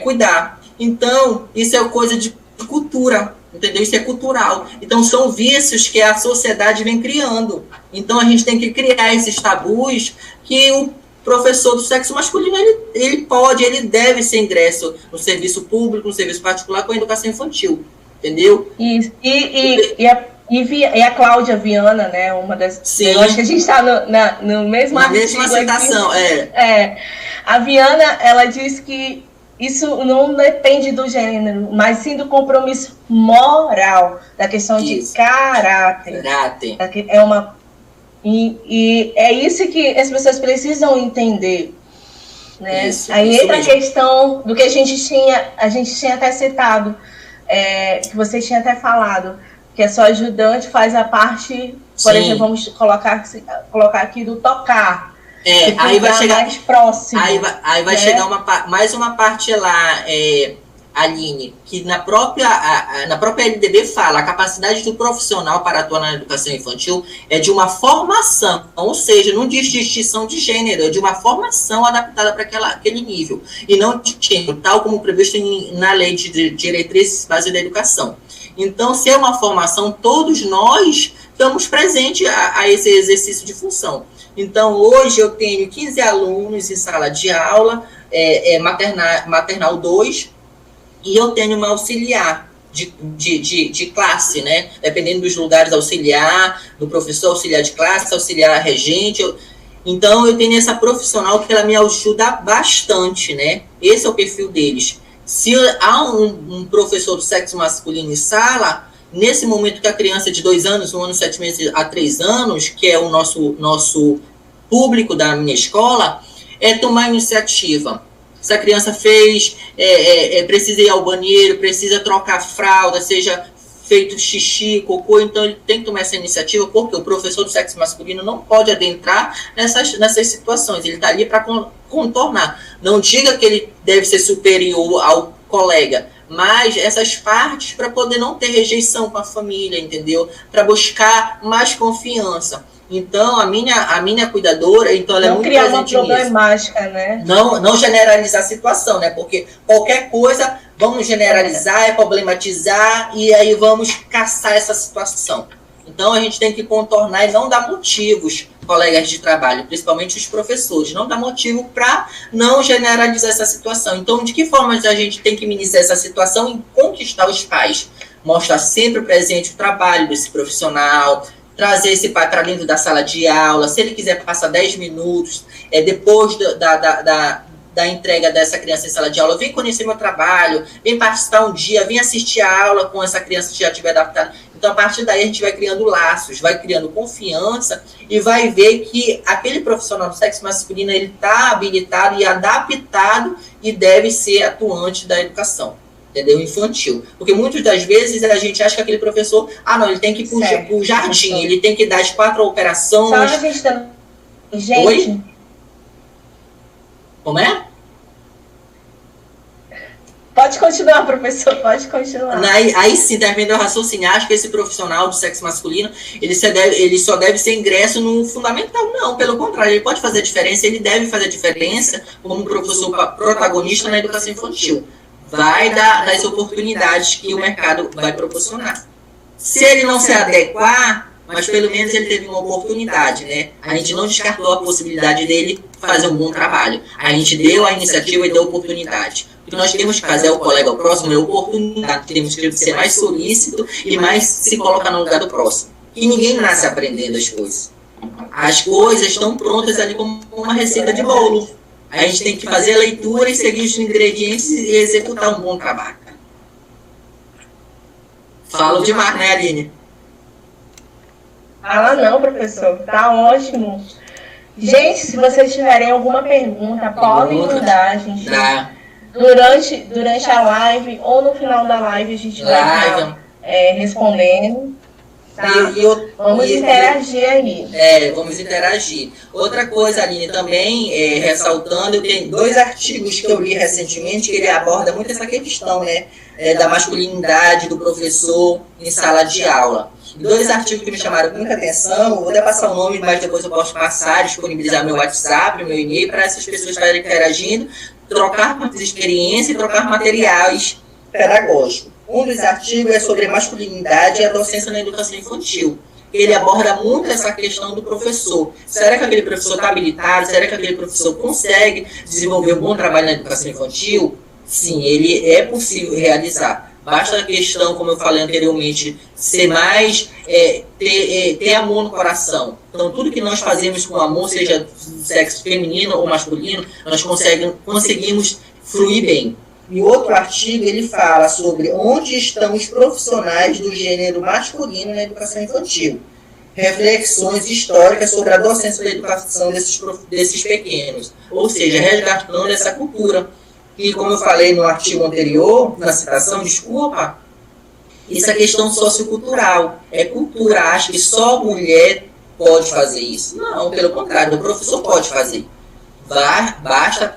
cuidar. Então, isso é coisa de cultura, entendeu? Isso é cultural. Então, são vícios que a sociedade vem criando. Então, a gente tem que criar esses tabus que o professor do sexo masculino, ele deve ser ingresso no serviço público, no serviço particular com a educação infantil, entendeu? Isso. E a Cláudia Viana, né, uma das... Sim. Eu acho que a gente está no mesmo na mesma citação, A Viana, ela diz que isso não depende do gênero, mas sim do compromisso moral, da questão de caráter. E é isso que as pessoas precisam entender. Né? Aí entra a questão do que a gente tinha até citado, que você tinha até falado, que a sua ajudante faz a parte, por exemplo, vamos colocar aqui do tocar. Aí vai chegar mais próximo. Aí vai chegar mais uma parte lá. Aline, que na própria LDB fala, a capacidade do profissional para atuar na educação infantil é de uma formação, ou seja, não diz distinção de gênero, é de uma formação adaptada para aquele nível, e não de gênero, tal como previsto na Lei de Diretrizes Básicas da Educação. Então, se é uma formação, todos nós estamos presentes a esse exercício de função. Então, hoje eu tenho 15 alunos em sala de aula, maternal 2, e eu tenho uma auxiliar de classe, né? Dependendo dos lugares, auxiliar, do professor, auxiliar de classe, auxiliar regente. Então, eu tenho essa profissional que ela me ajuda bastante, né? Esse é o perfil deles. Se há um professor do sexo masculino em sala, nesse momento que a criança de 2 anos, 1 ano, 7 meses a 3 anos, que é o nosso público da minha escola, é tomar iniciativa. Se a criança precisa ir ao banheiro, precisa trocar fralda, seja feito xixi, cocô, então ele tem que tomar essa iniciativa, porque o professor do sexo masculino não pode adentrar nessas situações, ele está ali para contornar. Não diga que ele deve ser superior ao colega, mas essas partes para poder não ter rejeição com a família, entendeu? Para buscar mais confiança. Então, a minha cuidadora, então ela é muito presente nisso. Não criar uma problemática, né? Não generalizar a situação, né? Porque qualquer coisa, vamos generalizar, problematizar, e aí vamos caçar essa situação. Então, a gente tem que contornar e não dar motivos, colegas de trabalho, principalmente os professores, não dar motivo para não generalizar essa situação. Então, de que forma a gente tem que minimizar essa situação e conquistar os pais? Mostrar sempre presente o trabalho desse profissional, trazer esse pai para dentro da sala de aula, se ele quiser passar 10 minutos, depois da entrega dessa criança em sala de aula, vem conhecer meu trabalho, vem participar um dia, vem assistir a aula com essa criança que já estiver adaptada. Então, a partir daí, a gente vai criando laços, vai criando confiança e vai ver que aquele profissional do sexo masculino, ele está habilitado e adaptado e deve ser atuante da educação. Entendeu? Infantil. Porque muitas das vezes a gente acha que aquele professor, ele tem que ir pro jardim, ele tem que dar as 4 operações. Só a gente tá... Gente. Oi? Como é? Pode continuar, professor, pode continuar. Aí sim, terminando o raciocínio, acho que esse profissional do sexo masculino, ele só deve ser ingresso no fundamental. Não, pelo contrário, ele pode fazer diferença, ele deve fazer diferença como um professor protagonista na educação infantil. Vai dar as oportunidades que o mercado vai proporcionar. Se ele não se adequar, mas pelo menos ele teve uma oportunidade, né? A gente não descartou a possibilidade dele fazer um bom trabalho. A gente deu a iniciativa e deu a oportunidade. O que nós temos que fazer é o colega ao próximo, é a oportunidade. Temos que ser mais solícito e mais se colocar no lugar do próximo. E ninguém nasce aprendendo as coisas. As coisas estão prontas ali como uma receita de bolo. A gente tem que fazer a leitura e seguir os ingredientes e executar um bom trabalho. Falo demais, né, Aline? Fala não, professor. Tá ótimo. Gente, se vocês tiverem alguma pergunta, podem mandar, gente. Tá. Durante a live ou no final da live a gente vai estar respondendo. Tá. Vamos interagir aí. Vamos interagir. Outra coisa, Aline, também ressaltando, eu tenho 2 artigos que eu li recentemente que ele aborda muito essa questão, né, da masculinidade do professor em sala de aula. 2 artigos que me chamaram muita atenção, vou até passar o nome, mas depois eu posso passar, disponibilizar meu WhatsApp, meu e-mail, para essas pessoas estarem interagindo, trocar experiência e trocar materiais pedagógicos. Um dos artigos é sobre masculinidade e a docência na educação infantil. Ele aborda muito essa questão do professor. Será que aquele professor está habilitado? Será que aquele professor consegue desenvolver um bom trabalho na educação infantil? Sim, ele é possível realizar. Basta a questão, como eu falei anteriormente, ser mais, ter amor no coração. Então, tudo que nós fazemos com amor, seja sexo feminino ou masculino, nós conseguimos fluir bem. E outro artigo, ele fala sobre onde estão os profissionais do gênero masculino na educação infantil. Reflexões históricas sobre a docência da educação desses pequenos. Ou seja, resgatando essa cultura. E como eu falei no artigo anterior, na citação, desculpa, isso é questão sociocultural. É cultura, acho que só mulher pode fazer isso. Não, pelo contrário, o professor pode fazer. Basta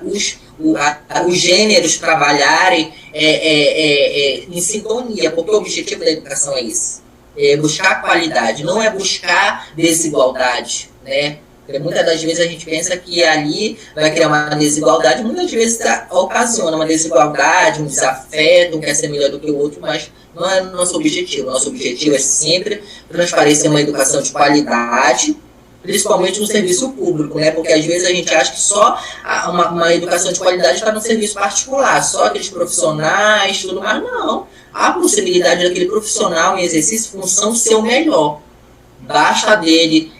os gêneros trabalharem em sintonia, porque o objetivo da educação é isso, é buscar qualidade, não é buscar desigualdade, né? Porque muitas das vezes a gente pensa que ali vai criar uma desigualdade, muitas vezes ocasiona uma desigualdade, um desafeto, um quer ser melhor do que o outro, mas não é o nosso objetivo. Nosso objetivo é sempre transparecer uma educação de qualidade, principalmente no serviço público, né? Porque às vezes a gente acha que só uma educação de qualidade está no serviço particular, só aqueles profissionais, tudo mais. Não. Há a possibilidade daquele profissional em exercício função ser o melhor. Basta dele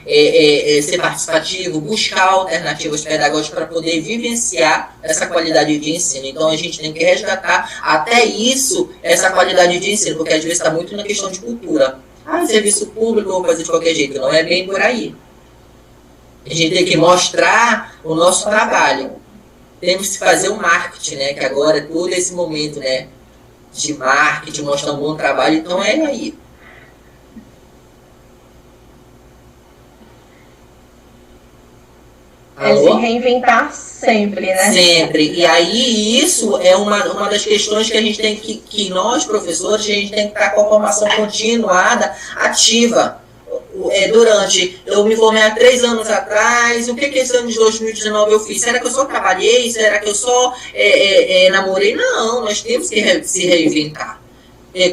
ser participativo, buscar alternativas pedagógicas para poder vivenciar essa qualidade de ensino. Então a gente tem que resgatar até isso, essa qualidade de ensino, porque às vezes está muito na questão de cultura. Serviço público, eu vou fazer de qualquer jeito. Não é bem por aí. A gente tem que mostrar o nosso trabalho. Temos que fazer o marketing, né? Que agora é todo esse momento, né? De marketing, mostrar um bom trabalho. Então é aí. É se reinventar sempre, né? Sempre. E aí isso é uma das questões que a gente tem que nós, professores, a gente tem que estar com a formação continuada, ativa. Eu me formei há 3 anos atrás, o que esse ano de 2019 eu fiz? Será que eu só trabalhei? Será que eu só namorei? Não, nós temos que se reinventar.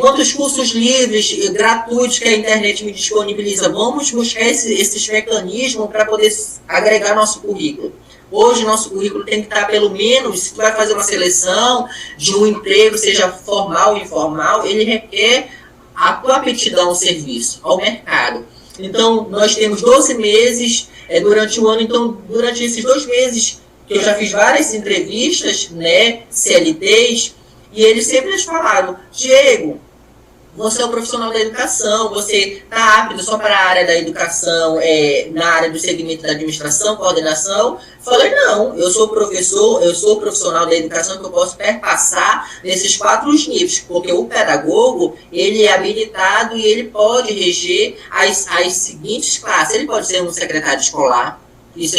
Quantos cursos livres, gratuitos que a internet me disponibiliza? Vamos buscar esses mecanismos para poder agregar nosso currículo. Hoje, nosso currículo tem que estar, pelo menos, se tu vai fazer uma seleção de um emprego, seja formal ou informal, ele requer a tua aptidão ao serviço, ao mercado. Então, nós temos 12 meses durante o ano. Então, durante esses 2 meses, que eu já fiz várias entrevistas, né, CLTs, e eles sempre nos falaram: Diego, você é um profissional da educação, você está apto só para a área da educação, na área do segmento da administração, coordenação? Falei: não, eu sou professor, eu sou profissional da educação, que eu posso perpassar nesses 4 níveis, porque o pedagogo, ele é habilitado e ele pode reger as seguintes classes. Ele pode ser um secretário escolar, isso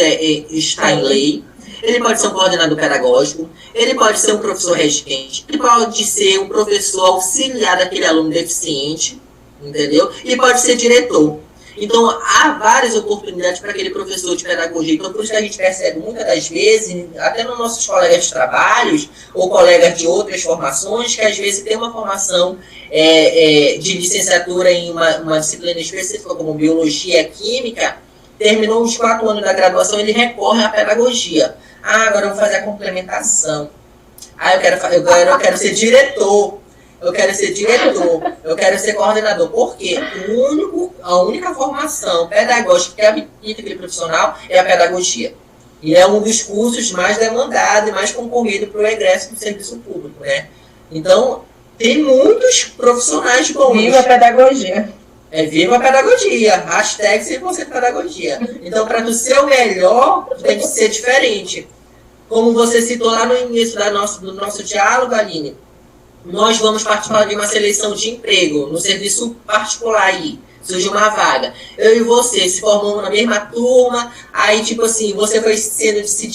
está em lei. Ele pode ser um coordenador pedagógico, ele pode ser um professor regente, ele pode ser um professor auxiliar daquele aluno deficiente, entendeu? E pode ser diretor. Então, há várias oportunidades para aquele professor de pedagogia. Então, por isso que a gente percebe muitas das vezes, até nos nossos colegas de trabalhos, ou colegas de outras formações, que às vezes tem uma formação de licenciatura em uma disciplina específica, como biologia, química, terminou os 4 anos da graduação, ele recorre à pedagogia. Agora eu vou fazer a complementação. Eu quero ser diretor. Eu quero ser coordenador. Por quê? A única formação pedagógica que habilita aquele profissional é a pedagogia. E é um dos cursos mais demandados e mais concorrido para o egresso do serviço público, né? Então, tem muitos profissionais bons. Viva a pedagogia. Viva a pedagogia. Hashtag 100% pedagogia. Então, para tu ser o melhor, tu tem que ser diferente. Como você citou lá no início do nosso diálogo, Aline, nós vamos participar de uma seleção de emprego no serviço particular aí. Surgiu uma vaga. Eu e você se formamos na mesma turma, aí tipo assim, você foi sendo se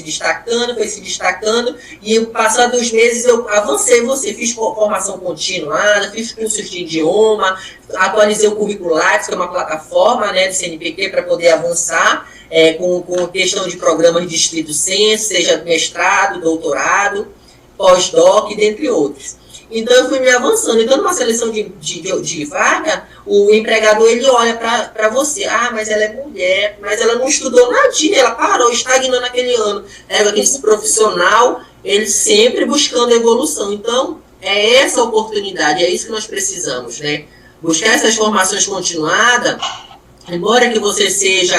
destacando, e passado dos meses eu avancei você, fiz formação continuada, fiz cursos de idioma, atualizei o currículo Lattes, que é uma plataforma, né, do CNPq, para poder avançar com questão de programas de estrito senso, seja mestrado, doutorado, pós-doc, dentre outros. Então eu fui me avançando. Então numa seleção de vaga, o empregador ele olha para você: mas ela é mulher, mas ela não estudou nadinha, ela parou, estagnou naquele ano. Aquele profissional, ele sempre buscando evolução. Então é essa oportunidade, é isso que nós precisamos, né? Buscar essas formações continuadas, embora que você seja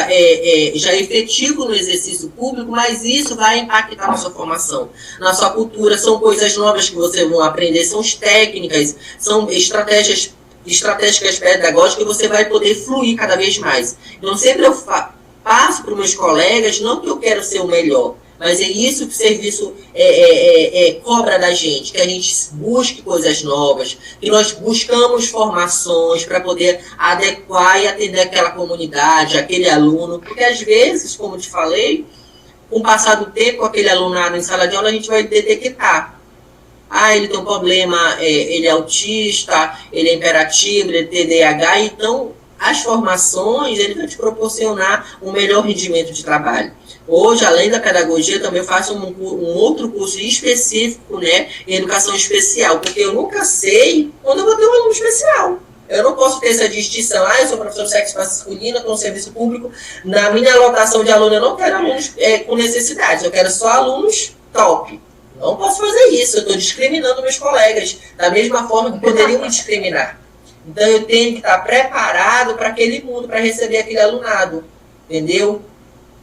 já efetivo no exercício público, mas isso vai impactar na sua formação, na sua cultura. São coisas novas que você vai aprender, são técnicas, são estratégias pedagógicas que você vai poder fluir cada vez mais. Então, sempre eu passo para os meus colegas, não que eu quero ser o melhor, mas é isso que o serviço cobra da gente, que a gente busque coisas novas, que nós buscamos formações para poder adequar e atender aquela comunidade, aquele aluno, porque às vezes, como te falei, com o passar do tempo, aquele alunado em sala de aula, a gente vai detectar. Ele tem um problema, ele é autista, ele é hiperativo, ele é TDAH, então as formações, ele vai te proporcionar um melhor rendimento de trabalho. Hoje, além da pedagogia, também eu faço um outro curso específico, né, em educação especial, porque eu nunca sei quando eu vou ter um aluno especial. Eu não posso ter essa distinção. Eu sou professor de sexo masculino, estou no serviço público. Na minha lotação de aluno, eu não quero alunos com necessidades, eu quero só alunos top. Não posso fazer isso, eu estou discriminando meus colegas, da mesma forma que poderiam me discriminar. Então, eu tenho que estar preparado para aquele mundo, para receber aquele alunado, entendeu?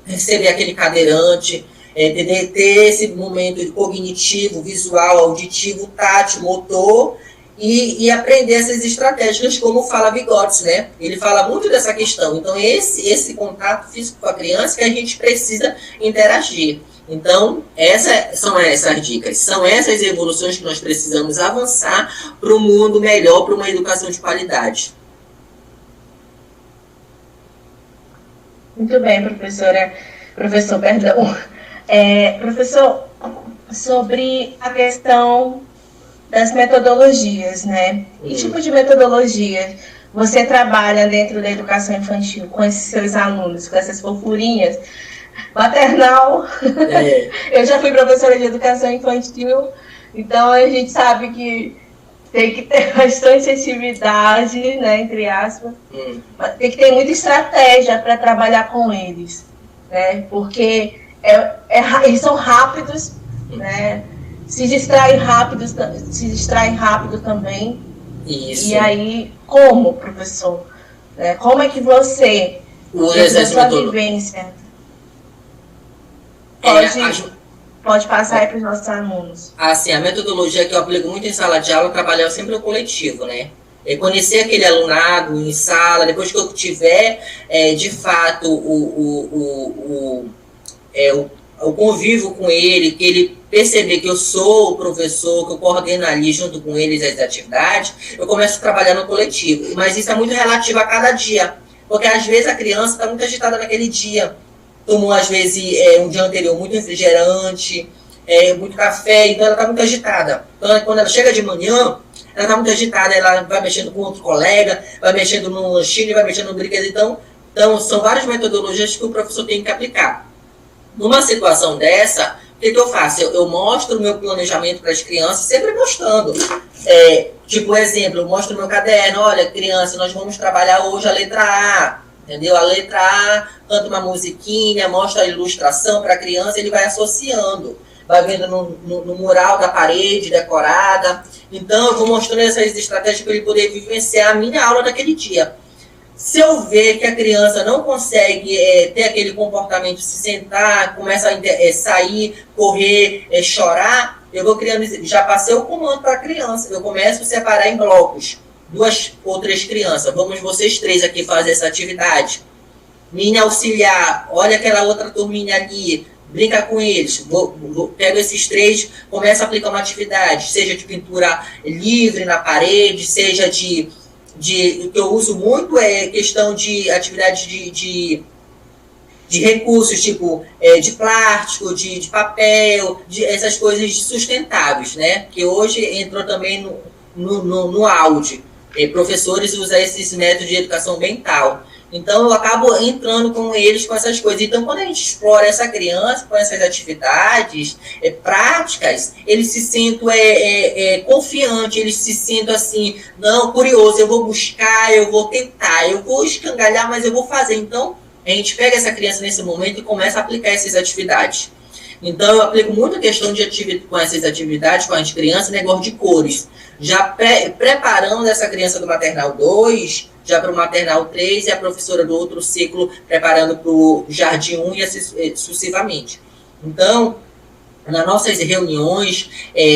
Receber aquele cadeirante, ter esse momento cognitivo, visual, auditivo, tátil, motor, e aprender essas estratégias, como fala Vygotsky, né? Ele fala muito dessa questão. Então, esse contato físico com a criança que a gente precisa interagir. Então, são essas dicas, são essas evoluções que nós precisamos avançar para um mundo melhor, para uma educação de qualidade. Muito bem, professor, perdão. Professor, sobre a questão das metodologias, né? Que tipo de metodologia você trabalha dentro da educação infantil com esses seus alunos, com essas fofurinhas? Maternal, eu já fui professora de educação infantil, então a gente sabe que tem que ter bastante atividade, né, entre aspas, tem que ter muita estratégia para trabalhar com eles, né, porque eles são rápidos, né, se distraem rápido também. Isso. E aí, como, professor? Como é que você, na sua vivência, pode passar aí para os nossos alunos? Assim, a metodologia que eu aplico muito em sala de aula, trabalhar sempre o coletivo, né? Conhecer aquele alunado em sala, depois que eu tiver, de fato, o convívio com ele, que ele perceber que eu sou o professor, que eu coordeno ali junto com eles as atividades, eu começo a trabalhar no coletivo. Mas isso é muito relativo a cada dia, porque às vezes a criança está muito agitada naquele dia. Tomou, às vezes, um dia anterior muito refrigerante, muito café, então ela está muito agitada. Então, quando ela chega de manhã, ela está muito agitada, ela vai mexendo com outro colega, vai mexendo no lanchinho, vai mexendo no brinquedo. Então, são várias metodologias que o professor tem que aplicar. Numa situação dessa, o que eu faço? Eu mostro o meu planejamento para as crianças, sempre mostrando. Tipo, exemplo, eu mostro o meu caderno. Olha, criança, nós vamos trabalhar hoje a letra A. Entendeu? A letra A, canta uma musiquinha, mostra a ilustração para a criança, ele vai associando. Vai vendo no mural da parede decorada. Então, eu vou mostrando essas estratégias para ele poder vivenciar a minha aula daquele dia. Se eu ver que a criança não consegue ter aquele comportamento, se sentar, começa a sair, correr, chorar, eu vou criando, já passei o comando para a criança, eu começo a separar em blocos. 2 ou 3 crianças, vamos vocês 3 aqui fazer essa atividade. Minha auxiliar, olha aquela outra turminha ali, brinca com eles. Pego esses 3, começo a aplicar uma atividade, seja de pintura livre na parede, seja de que eu uso muito questão de atividade de recursos, tipo de plástico, de papel, essas coisas sustentáveis, né? Que hoje entrou também no áudio. Professores usam esses métodos de educação ambiental. Então, eu acabo entrando com eles com essas coisas. Então, quando a gente explora essa criança com essas atividades práticas, eles se sentem confiantes, eles se sentem assim, não, curioso, eu vou buscar, eu vou tentar, eu vou escangalhar, mas eu vou fazer. Então, a gente pega essa criança nesse momento e começa a aplicar essas atividades. Então, eu aplico muito a questão com essas atividades com as crianças, negócio de cores. Já preparando essa criança do maternal 2, já para o maternal 3, e a professora do outro ciclo preparando para o jardim 1 e assim sucessivamente. Então, nas nossas reuniões,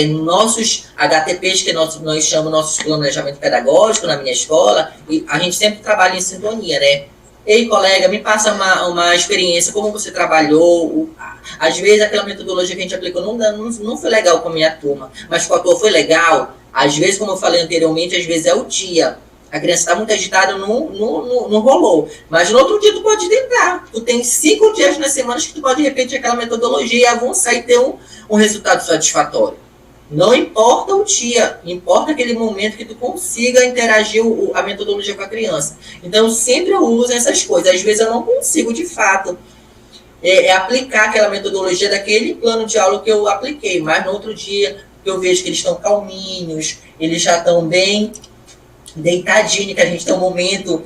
nossos HTPs, que nós chamamos nossos planejamento pedagógico na minha escola, e a gente sempre trabalha em sintonia, né? Ei, colega, me passa uma experiência, como você trabalhou. Às vezes aquela metodologia que a gente aplicou não foi legal com a minha turma, mas com a tua foi legal. Às vezes, como eu falei anteriormente, às vezes é o dia. A criança está muito agitada, não rolou. Mas no outro dia tu pode tentar. Tu tem 5 dias nas semanas que tu pode repetir aquela metodologia e avançar e ter um resultado satisfatório. Não importa o dia, importa aquele momento que tu consiga interagir a metodologia com a criança. Então, sempre eu uso essas coisas. Às vezes eu não consigo, de fato, aplicar aquela metodologia daquele plano de aula que eu apliquei. Mas no outro dia, eu vejo que eles estão calminhos, eles já estão bem deitadinho, que a gente tem um momento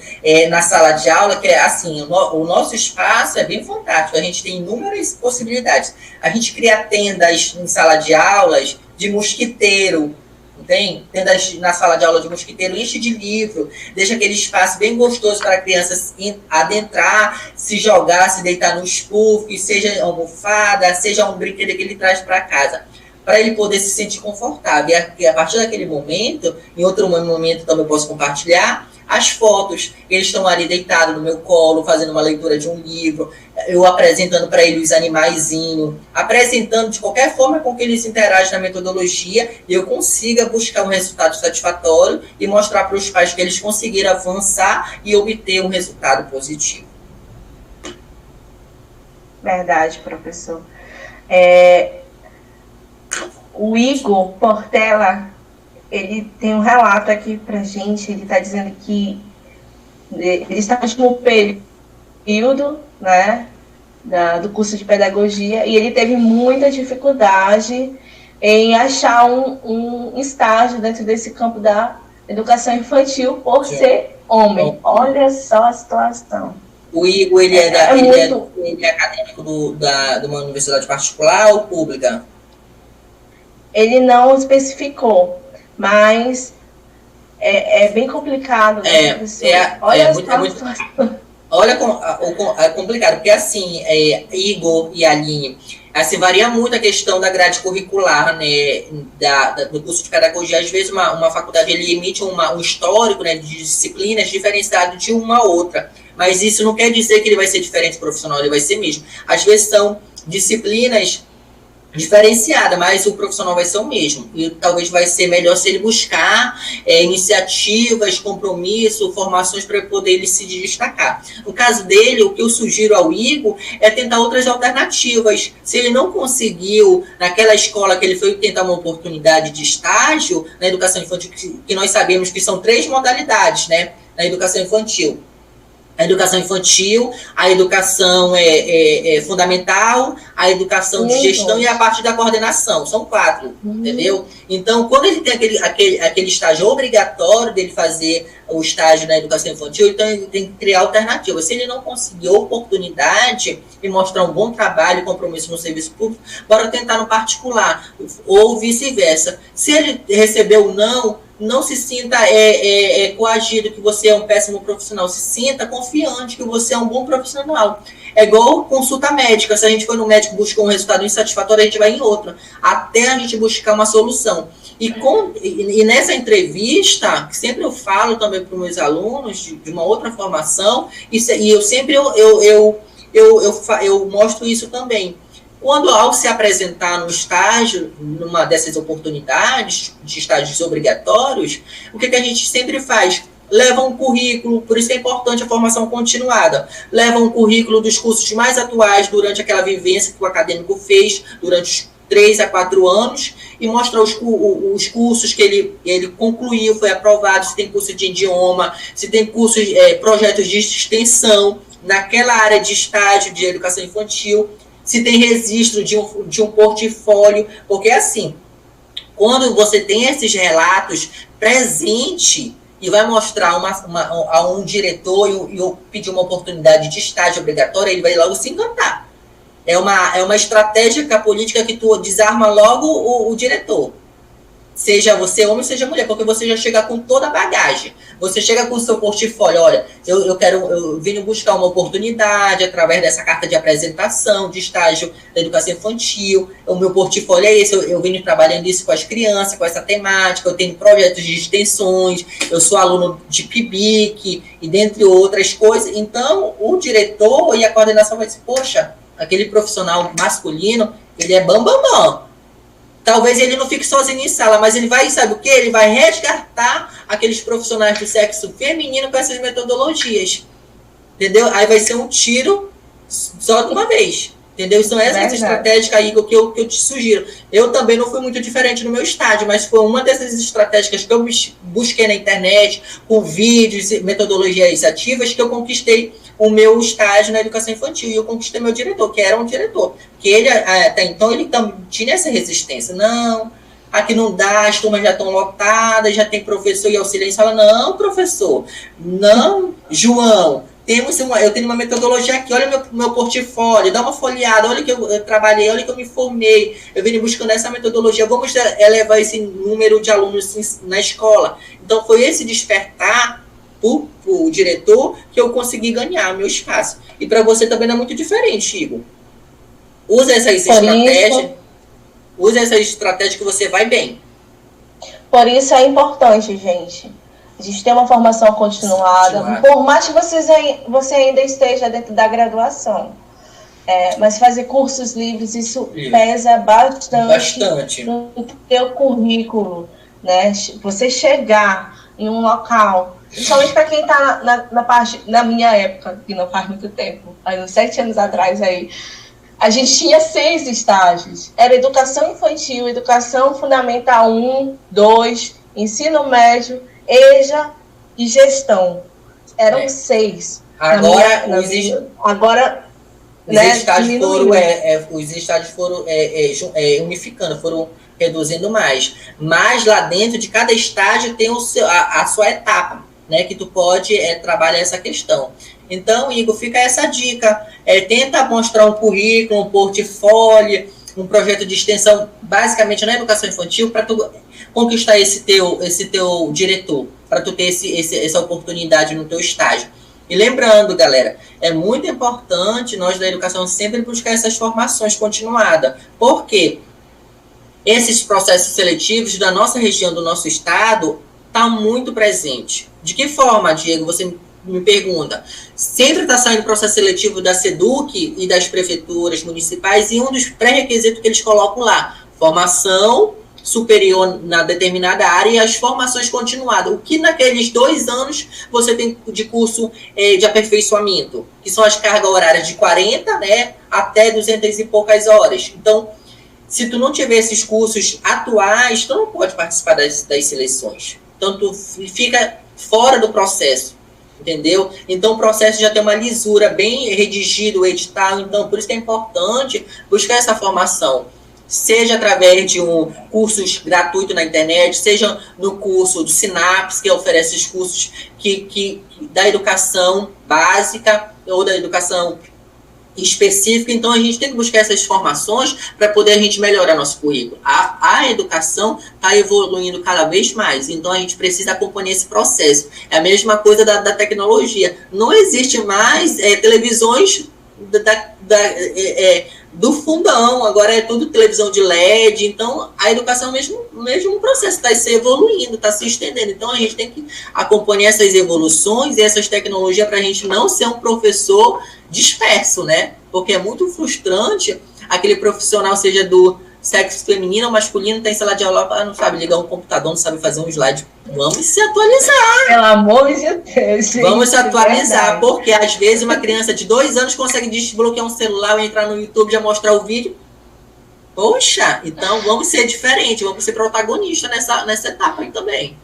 na sala de aula que é assim, o nosso espaço é bem fantástico, a gente tem inúmeras possibilidades. A gente cria tendas em sala de aulas de mosquiteiro, não tem? Tendas na sala de aula de mosquiteiro, enche de livro, deixa aquele espaço bem gostoso para a criança adentrar, se jogar, se deitar no puff, seja almofada, seja um brinquedo que ele traz para casa, para ele poder se sentir confortável. E a partir daquele momento, em outro momento também eu posso compartilhar as fotos. Eles estão ali deitados no meu colo, fazendo uma leitura de um livro, eu apresentando para eles os animaizinhos, apresentando de qualquer forma com que eles interagem na metodologia, e eu consiga buscar um resultado satisfatório e mostrar para os pais que eles conseguiram avançar e obter um resultado positivo. Verdade, professor. O Igor Portela, ele tem um relato aqui pra gente, ele está dizendo que ele está no período, né, do curso de pedagogia, e ele teve muita dificuldade em achar um estágio dentro desse campo da educação infantil por ser homem. Olha só a situação. O Igor, ele é acadêmico de uma universidade particular ou pública? Ele não especificou, mas é bem complicado, né, professor? Olha é complicado, porque assim, Igor e Aline, assim, varia muito a questão da grade curricular, né, do curso de pedagogia. Às vezes uma faculdade ele emite um histórico, né, de disciplinas diferenciado de uma a outra, mas isso não quer dizer que ele vai ser diferente profissional, ele vai ser mesmo. Às vezes são disciplinas diferenciada, mas o profissional vai ser o mesmo. E talvez vai ser melhor se ele buscar iniciativas, compromisso, formações para poder ele se destacar. No caso dele, o que eu sugiro ao Igor é tentar outras alternativas. Se ele não conseguiu, naquela escola que ele foi tentar uma oportunidade de estágio na educação infantil, que nós sabemos que são 3 modalidades, né, na educação infantil. A educação infantil, a educação fundamental, a educação de gestão e a parte da coordenação. São 4, entendeu? Então, quando ele tem aquele estágio obrigatório dele fazer o estágio na educação infantil, então ele tem que criar alternativas. Se ele não conseguir oportunidade e mostrar um bom trabalho e compromisso no serviço público, bora tentar no particular, ou vice-versa. Se ele recebeu não se sinta coagido que você é um péssimo profissional. Se sinta confiante que você é um bom profissional. É igual consulta médica. Se a gente for no médico e buscar um resultado insatisfatório, a gente vai em outro, até a gente buscar uma solução. E nessa entrevista, que sempre eu falo também para os meus alunos de uma outra formação, e eu sempre eu mostro isso também. Quando, ao se apresentar no estágio, numa dessas oportunidades de estágios obrigatórios, o que a gente sempre faz? Leva um currículo, por isso é importante a formação continuada, leva um currículo dos cursos mais atuais durante aquela vivência que o acadêmico fez durante os 3 a 4 anos, e mostra os cursos que ele concluiu, foi aprovado, se tem curso de idioma, se tem cursos, projetos de extensão naquela área de estágio de educação infantil, se tem registro de um portfólio, porque assim, quando você tem esses relatos presente e vai mostrar a um diretor e eu pedir uma oportunidade de estágio obrigatório, ele vai logo se encantar. É uma estratégia política que tu desarma logo o diretor. Seja você homem, seja mulher, porque você já chega com toda a bagagem. Você chega com o seu portfólio, olha, eu vim buscar uma oportunidade através dessa carta de apresentação, de estágio da educação infantil, o meu portfólio é esse, eu venho trabalhando isso com as crianças, com essa temática, eu tenho projetos de extensões, eu sou aluno de PIBIC, e dentre outras coisas. Então, o diretor e a coordenação vai dizer, poxa, aquele profissional masculino, ele é bambambam. talvez ele não fique sozinho em sala, mas ele vai, sabe o quê? Ele vai resgatar aqueles profissionais do sexo feminino com essas metodologias. Entendeu? Aí vai ser um tiro só de uma vez. Entendeu? São essas estratégias, Igor, que eu te sugiro. Eu também não fui muito diferente no meu estágio, mas foi uma dessas estratégias que eu busquei na internet, com vídeos e metodologias ativas, que eu conquistei o meu estágio na educação infantil. E eu conquistei meu diretor, que era um diretor. Que ele, até então, ele tinha essa resistência. Não, aqui não dá, as turmas já estão lotadas, já tem professor e auxiliar. Ele fala, não, professor, não, João, eu tenho uma metodologia aqui, olha meu portfólio, dá uma folheada, olha que eu trabalhei, olha que eu me formei, eu vim buscando essa metodologia, vamos elevar esse número de alunos na escola. Então, foi esse despertar o diretor que eu consegui ganhar meu espaço. E para você também não é muito diferente, Igor. Usa essas estratégias que você vai bem. Por isso é importante, gente. A gente tem uma formação continuada, por mais que você ainda esteja dentro da graduação. Mas fazer cursos livres, isso pesa bastante no teu currículo, né? Você chegar em um local, principalmente para quem está na parte, na minha época, que não faz muito tempo, aí uns 7 anos atrás, aí, a gente tinha 6 estágios. Era educação infantil, educação fundamental 1, 2, ensino médio, EJA e gestão. Eram 6. Agora os estágios foram unificando, foram reduzindo mais. Mas lá dentro de cada estágio tem a sua etapa, né, que tu pode trabalhar essa questão. Então, Igor, fica essa dica. Tenta mostrar um currículo, um portfólio, um projeto de extensão, basicamente na educação infantil, para tu conquistar esse teu diretor, para tu ter essa oportunidade no teu estágio. E lembrando, galera, é muito importante nós da educação sempre buscar essas formações continuadas. Por quê? Esses processos seletivos da nossa região, do nosso estado, tá muito presente. De que forma, Diego? Você me pergunta. Sempre está saindo processo seletivo da SEDUC e das prefeituras municipais, e um dos pré-requisitos que eles colocam lá, formação superior na determinada área e as formações continuadas. O que naqueles 2 anos você tem de curso de aperfeiçoamento, que são as cargas horárias de 40, né, até 200 e poucas horas. Então, se tu não tiver esses cursos atuais, tu não pode participar das seleções. Então, tu fica fora do processo, entendeu? Então, o processo já tem uma lisura, bem redigido o edital. Então, por isso que é importante buscar essa formação, seja através de um curso gratuito na internet, seja no curso do Sinapse, que oferece os cursos da educação básica ou da educação específica. Então, a gente tem que buscar essas formações para poder a gente melhorar nosso currículo. A educação está evoluindo cada vez mais, então a gente precisa acompanhar esse processo. É a mesma coisa da tecnologia. Não existe mais televisões do fundão, agora é tudo televisão de LED. Então, a educação mesmo processo está se evoluindo, está se estendendo. Então, a gente tem que acompanhar essas evoluções e essas tecnologias para a gente não ser um professor disperso, né? Porque é muito frustrante aquele profissional, seja do sexo feminino ou masculino, tem sala de aula, não sabe ligar um computador, não sabe fazer um slide. Vamos se atualizar. Pelo amor de Deus. Gente, vamos se atualizar, porque às vezes uma criança de 2 anos consegue desbloquear um celular ou entrar no YouTube e já mostrar o vídeo. Poxa, então vamos ser diferente, vamos ser protagonista nessa etapa aí também.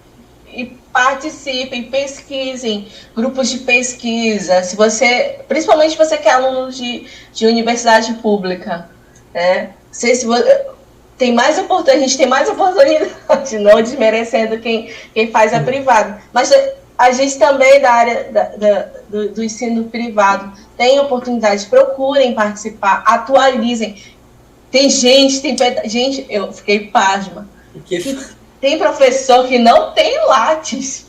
E participem, pesquisem, grupos de pesquisa. Se você, principalmente você que é aluno de universidade pública, né? Tem mais oportunidade, a gente tem mais oportunidade, não desmerecendo quem faz a privada, mas a gente também da área do ensino privado tem oportunidade, procurem participar, atualizem. Gente, eu fiquei pasma. Tem professor que não tem Lattes,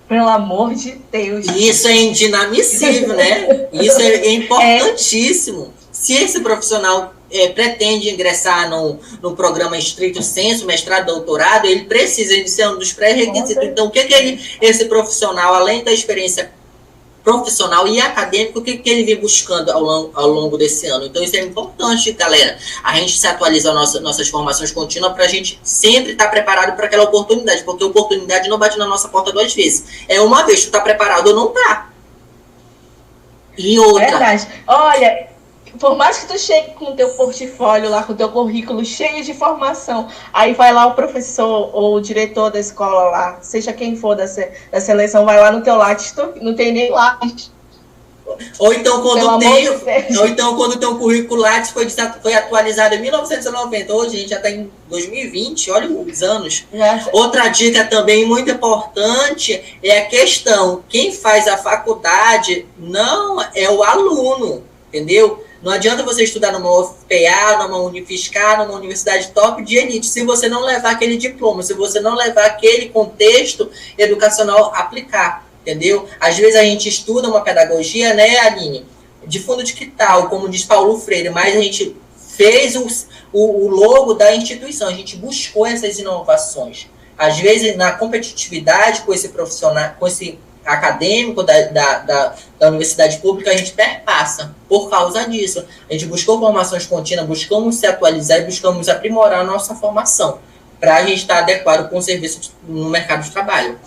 pelo amor de Deus. Isso é indinamicível, né? Isso é importantíssimo. Se esse profissional pretende ingressar no programa estrito sensu, mestrado, doutorado, ele precisa de ser um dos pré-requisitos. Então, o que esse profissional, além da experiência profissional e acadêmico, o que ele vem buscando ao longo desse ano. Então, isso é importante, galera. A gente se atualizar nossas formações contínuas para a gente sempre estar preparado para aquela oportunidade, porque a oportunidade não bate na nossa porta 2 vezes. É uma vez, tu está preparado ou não está. E outra... Verdade. Olha, por mais que tu chegue com o teu portfólio lá, com o teu currículo cheio de formação, aí vai lá o professor ou o diretor da escola lá, seja quem for da seleção, vai lá no teu Lattes, não tem nem Lattes. Ou então, quando tem um currículo Lattes foi atualizado em 1990, hoje a gente já está em 2020, olha os anos. Outra dica também muito importante é a questão, quem faz a faculdade não é o aluno, entendeu? Não adianta você estudar numa UFPA, numa Unifiscar, numa universidade top de elite, se você não levar aquele diploma, se você não levar aquele contexto educacional aplicar, entendeu? Às vezes a gente estuda uma pedagogia, né, Aline, de fundo de quintal, como diz Paulo Freire, mas a gente fez o logo da instituição, a gente buscou essas inovações. Às vezes, na competitividade com esse profissional, com esse acadêmico da universidade pública, a gente perpassa por causa disso. A gente buscou formações contínuas, buscamos se atualizar e buscamos aprimorar a nossa formação para a gente estar adequado com o serviço no mercado de trabalho.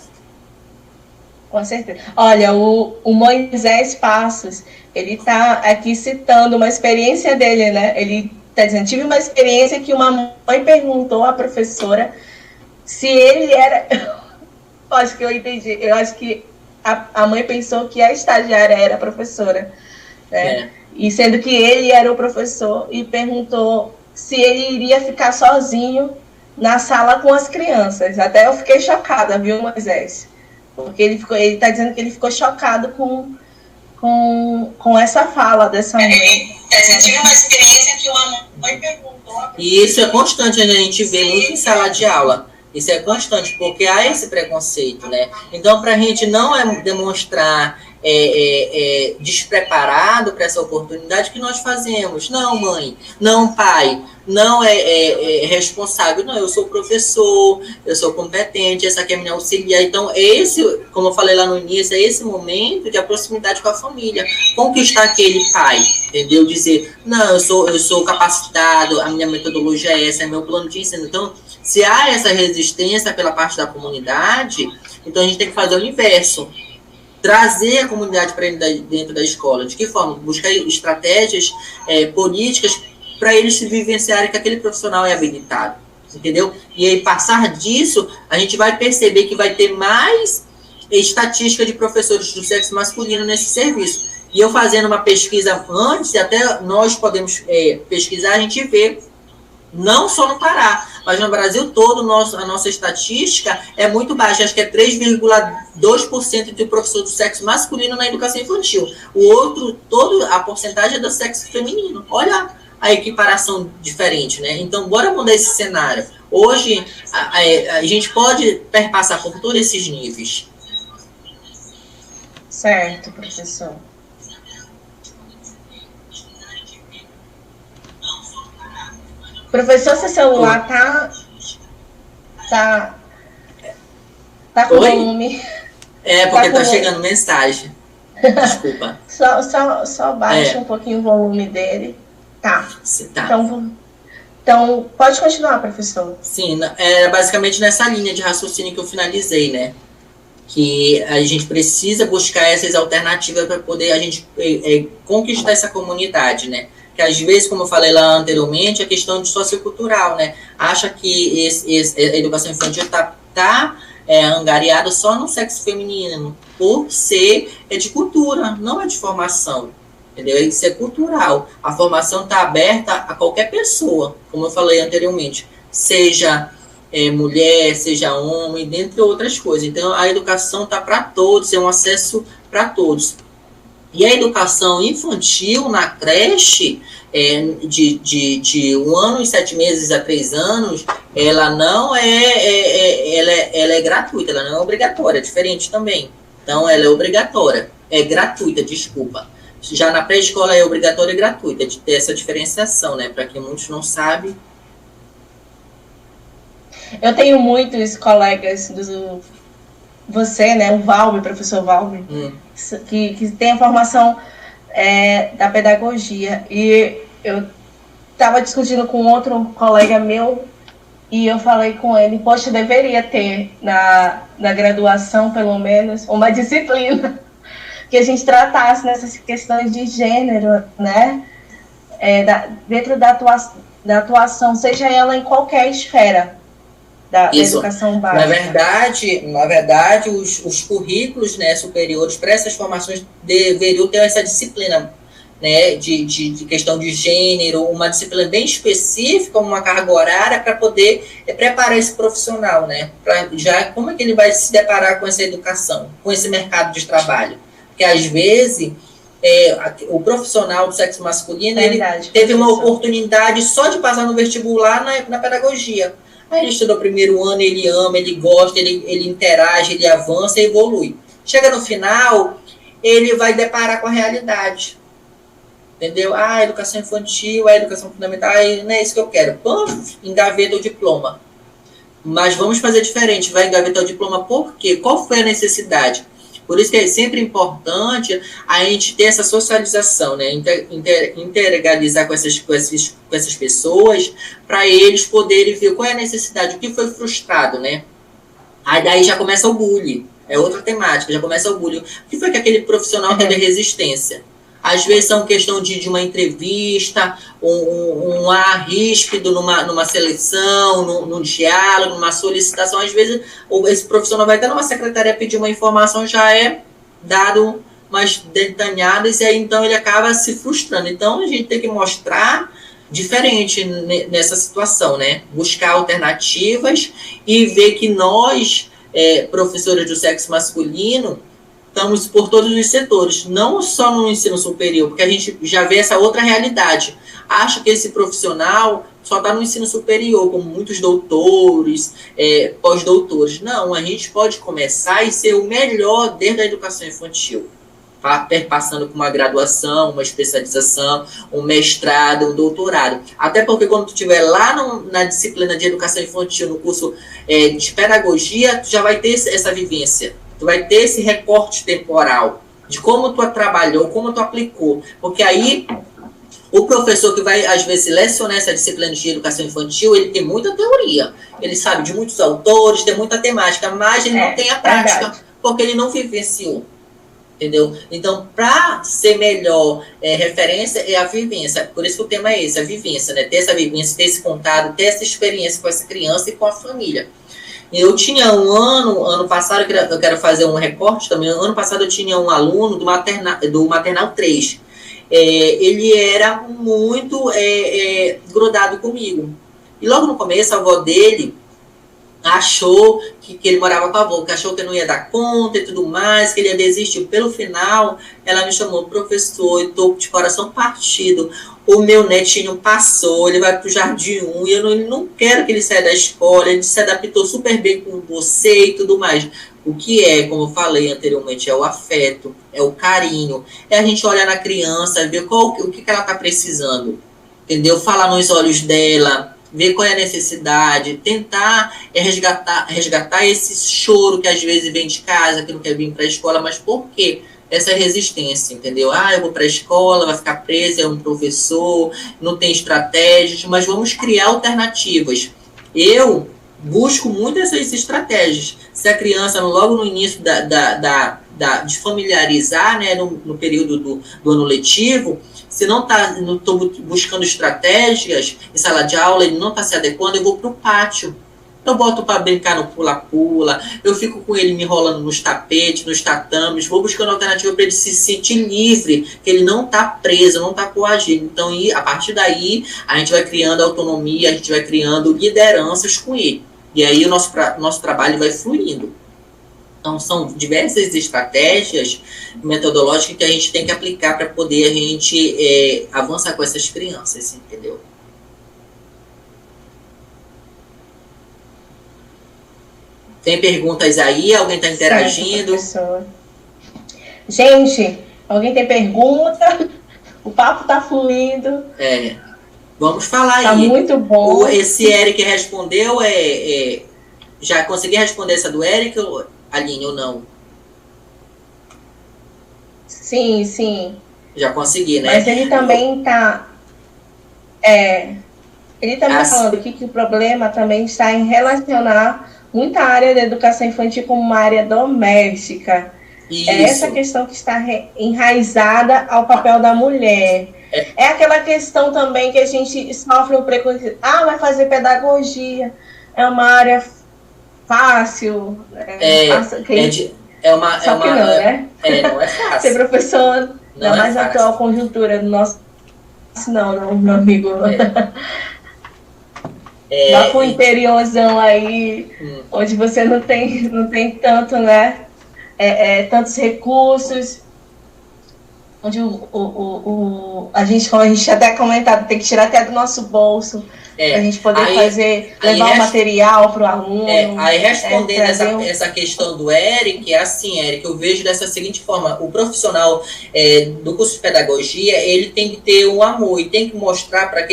Com certeza. Olha, o Moisés Passos, ele está aqui citando uma experiência dele, né? Ele está dizendo, tive uma experiência que uma mãe perguntou à professora se ele era... Acho que eu entendi. Eu acho que a mãe pensou que a estagiária era a professora, né? E sendo que ele era o professor e perguntou se ele iria ficar sozinho na sala com as crianças. Até eu fiquei chocada, viu, Moisés? Porque ele está dizendo que ele ficou chocado com essa fala dessa mãe. Eu tive uma experiência que uma mãe perguntou. E isso é constante, a gente vê muito em sala de aula. Isso é constante, porque há esse preconceito, né? Então, para a gente não demonstrar despreparado para essa oportunidade que nós fazemos. Não, mãe, não, pai, não é responsável. Não, eu sou professor, eu sou competente, essa aqui é a minha auxiliar. Então, como eu falei lá no início, é esse momento de proximidade com a família. Conquistar aquele pai, entendeu? Dizer, não, eu sou capacitado, a minha metodologia é essa, é meu plano de ensino. Então, se há essa resistência pela parte da comunidade, então a gente tem que fazer o inverso. Trazer a comunidade para dentro da escola. De que forma? Buscar estratégias políticas para eles se vivenciarem que aquele profissional é habilitado. Entendeu? E aí, passar disso, a gente vai perceber que vai ter mais estatística de professores do sexo masculino nesse serviço. E eu fazendo uma pesquisa antes, até nós podemos pesquisar, a gente vê, não só no Pará, mas no Brasil todo, a nossa estatística é muito baixa, acho que é 3,2% de professor do sexo masculino na educação infantil. O outro, a porcentagem é do sexo feminino. Olha a equiparação diferente, né? Então, bora mudar esse cenário. Hoje, a gente pode perpassar por todos esses níveis. Certo, professor. Professor, seu celular tá com volume. Porque tá chegando mensagem. Desculpa. Só baixa um pouquinho o volume dele. Tá. Tá. Então, pode continuar, professor. Sim, basicamente nessa linha de raciocínio que eu finalizei, né? Que a gente precisa buscar essas alternativas para poder a gente conquistar essa comunidade, né? Que às vezes, como eu falei lá anteriormente, a questão de sociocultural, né? Acha que a educação infantil está angariada só no sexo feminino, por ser de cultura, não é de formação, entendeu? Isso é cultural. A formação está aberta a qualquer pessoa, como eu falei anteriormente, seja mulher, seja homem, dentre outras coisas. Então, a educação está para todos, é um acesso para todos. E a educação infantil na creche, de 1 ano e 7 meses a 3 anos, ela não ela é gratuita, ela não é obrigatória, é diferente também. Então, ela é obrigatória, é gratuita, desculpa. Já na pré-escola é obrigatória e gratuita, de ter essa diferenciação, né? Para quem muitos não sabem. Eu tenho muitos colegas você, né, o Valber, professor Valber, que tem a formação da pedagogia. E eu estava discutindo com outro colega meu e eu falei com ele, poxa, deveria ter na graduação, pelo menos, uma disciplina que a gente tratasse nessas questões de gênero, né? Dentro da atuação, seja ela em qualquer esfera da educação básica. Na verdade os currículos, né, superiores para essas formações deveriam ter essa disciplina, né, de questão de gênero, uma disciplina bem específica, uma carga horária para poder preparar esse profissional, né, para já como é que ele vai se deparar com essa educação, com esse mercado de trabalho, porque às vezes o profissional do sexo masculino ele teve uma oportunidade só de passar no vestibular na pedagogia. Aí ele estudou o primeiro ano, ele ama, ele gosta, ele interage, ele avança e evolui. Chega no final, ele vai deparar com a realidade. Entendeu? A educação infantil, a educação fundamental, não é isso que eu quero. Vamos engavetar o diploma. Mas vamos fazer diferente. Vai engavetar o diploma por quê? Qual foi a necessidade? Por isso que é sempre importante a gente ter essa socialização, né? Interagalizar com essas pessoas, para eles poderem ver qual é a necessidade, o que foi frustrado, né? Aí daí já começa o bullying, é outra temática, já começa o bullying. O que foi que aquele profissional teve resistência? Às vezes são questão de uma entrevista, um ar ríspido numa seleção, num diálogo, numa solicitação. Às vezes esse profissional vai até numa secretaria pedir uma informação, já é dado umas detalhadas, e aí então ele acaba se frustrando. Então a gente tem que mostrar diferente nessa situação, né? Buscar alternativas e ver que nós, professores do sexo masculino, estamos por todos os setores, não só no ensino superior, porque a gente já vê essa outra realidade. Acho que esse profissional só está no ensino superior, como muitos doutores, pós-doutores. Não, a gente pode começar e ser o melhor desde a educação infantil, passando por uma graduação, uma especialização, um mestrado, um doutorado. Até porque quando tu estiver lá na disciplina de educação infantil, no curso de pedagogia, tu já vai ter essa vivência. Tu vai ter esse recorte temporal de como tu trabalhou, como tu aplicou. Porque aí, o professor que vai, às vezes, lecionar essa disciplina de educação infantil, ele tem muita teoria. Ele sabe de muitos autores, tem muita temática, mas ele não tem a prática, porque ele não vivenciou. Entendeu? Então, para ser melhor referência, é a vivência. Por isso que o tema é esse, a vivência, né? Ter essa vivência, ter esse contato, ter essa experiência com essa criança e com a família. Eu tinha ano passado, eu quero fazer um recorte também, ano passado eu tinha um aluno do Maternal 3. Ele era muito grudado comigo. E logo no começo, a avó dele achou que ele morava com a avó, que achou que eu não ia dar conta e tudo mais, que ele ia desistir. Pelo final, ela me chamou, professor, eu estou de coração partido. O meu netinho passou, ele vai para o Jardim 1, e eu não quero que ele saia da escola, ele se adaptou super bem com você e tudo mais. O que como eu falei anteriormente, é o afeto, é o carinho, é a gente olhar na criança, ver o que ela está precisando, entendeu? Falar nos olhos dela, ver qual é a necessidade, tentar resgatar esse choro que às vezes vem de casa, que não quer vir para a escola, mas por quê? Essa resistência, entendeu? Eu vou para a escola, vai ficar presa, é um professor, não tem estratégias, mas vamos criar alternativas. Eu busco muito essas estratégias. Se a criança, logo no início de familiarizar, né, no período do ano letivo, se não estou buscando estratégias em sala de aula, ele não está se adequando, eu vou para o pátio. Eu boto para brincar no pula-pula, eu fico com ele me enrolando nos tapetes, nos tatames, vou buscando alternativa para ele se sentir livre, que ele não está preso, não está coagido. Então, a partir daí, a gente vai criando autonomia, a gente vai criando lideranças com ele. E aí o nosso trabalho vai fluindo. Então, são diversas estratégias metodológicas que a gente tem que aplicar para poder a gente avançar com essas crianças, entendeu? Tem perguntas aí? Alguém está interagindo? Certo, gente, alguém tem pergunta? O papo está fluindo. Vamos falar aí. Está muito bom. Esse Eric respondeu, já consegui responder essa do Eric? Aline, ou não? Sim, sim. Já consegui, né? Mas ele também está... ele também está falando aqui que o problema também está em relacionar muita área da educação infantil como uma área doméstica. Isso. É essa questão que está enraizada ao papel da mulher. É aquela questão também que a gente sofre o preconceito. Vai fazer pedagogia. É uma área fácil. Não é fácil. Ser professor, na mais atual conjuntura do nosso... Não, meu amigo. Vá para o interiorzão aí, onde você não tem tanto, né? Tantos recursos, onde a gente, como a gente até comentado, tem que tirar até do nosso bolso para a gente poder levar o material para o aluno. Aí respondendo essa questão do Eric, é assim, Eric, eu vejo dessa seguinte forma: o profissional do curso de pedagogia, ele tem que ter um amor e tem que mostrar para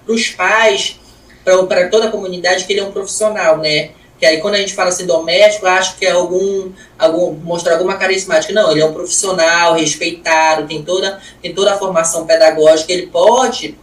os pais, para toda a comunidade, que ele é um profissional, né? Que aí quando a gente fala assim doméstico, eu acho que é mostrar alguma carismática. Não, ele é um profissional respeitado, tem toda a formação pedagógica, ele pode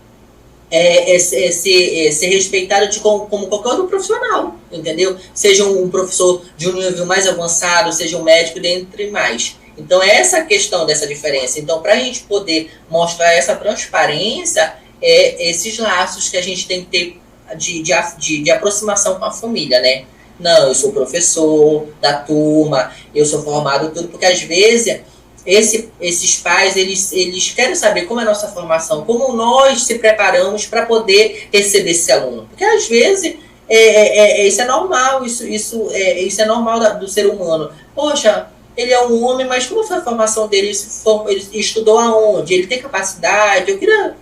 ser respeitado como qualquer outro profissional, entendeu? Seja um professor de um nível mais avançado, seja um médico, dentre mais. Então é essa a questão dessa diferença. Então, para a gente poder mostrar essa transparência, esses laços que a gente tem que ter de aproximação com a família, né? Não, eu sou professor da turma, eu sou formado tudo, porque às vezes esses pais, eles querem saber como é a nossa formação, como nós se preparamos para poder receber esse aluno. Porque às vezes isso é normal, isso é normal do ser humano. Poxa, ele é um homem, mas como foi a formação dele? Ele estudou aonde? Ele tem capacidade? Eu queria...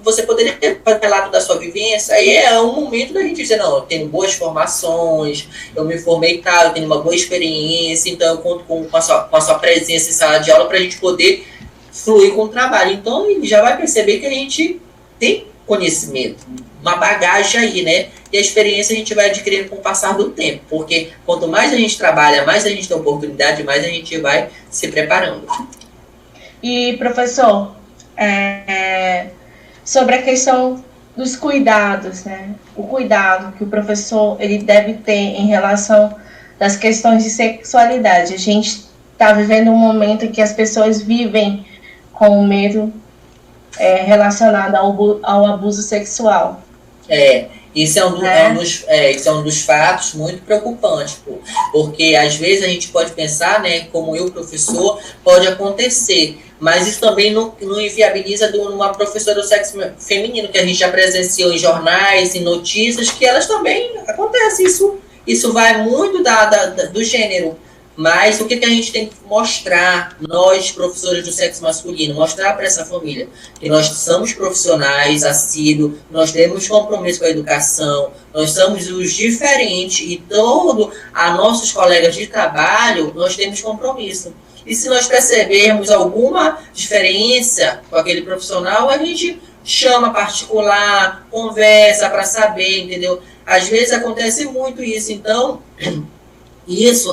Você poderia ter relato da sua vivência. Aí é um momento da gente dizer: não, eu tenho boas formações, eu me formei tal, eu tenho uma boa experiência, então eu conto com a sua presença em sala de aula para a gente poder fluir com o trabalho. Então ele já vai perceber que a gente tem conhecimento, uma bagagem aí, né? E a experiência a gente vai adquirindo com o passar do tempo, porque quanto mais a gente trabalha, mais a gente tem oportunidade, mais a gente vai se preparando. E, professor, sobre a questão dos cuidados, né? O cuidado que o professor ele deve ter em relação das questões de sexualidade. A gente está vivendo um momento em que as pessoas vivem com medo relacionado ao abuso sexual. Isso é um dos fatos muito preocupantes, porque às vezes a gente pode pensar, né, como eu, professor, pode acontecer, mas isso também não inviabiliza uma professora do sexo feminino, que a gente já presenciou em jornais, em notícias, que elas também acontecem. Isso vai muito do gênero. Mas o que a gente tem que mostrar, nós, professores do sexo masculino, mostrar para essa família que nós somos profissionais assíduos, nós temos compromisso com a educação, nós somos os diferentes e todos a nossos colegas de trabalho, nós temos compromisso. E se nós percebermos alguma diferença com aquele profissional, a gente chama particular, conversa para saber, entendeu? Às vezes acontece muito isso, então...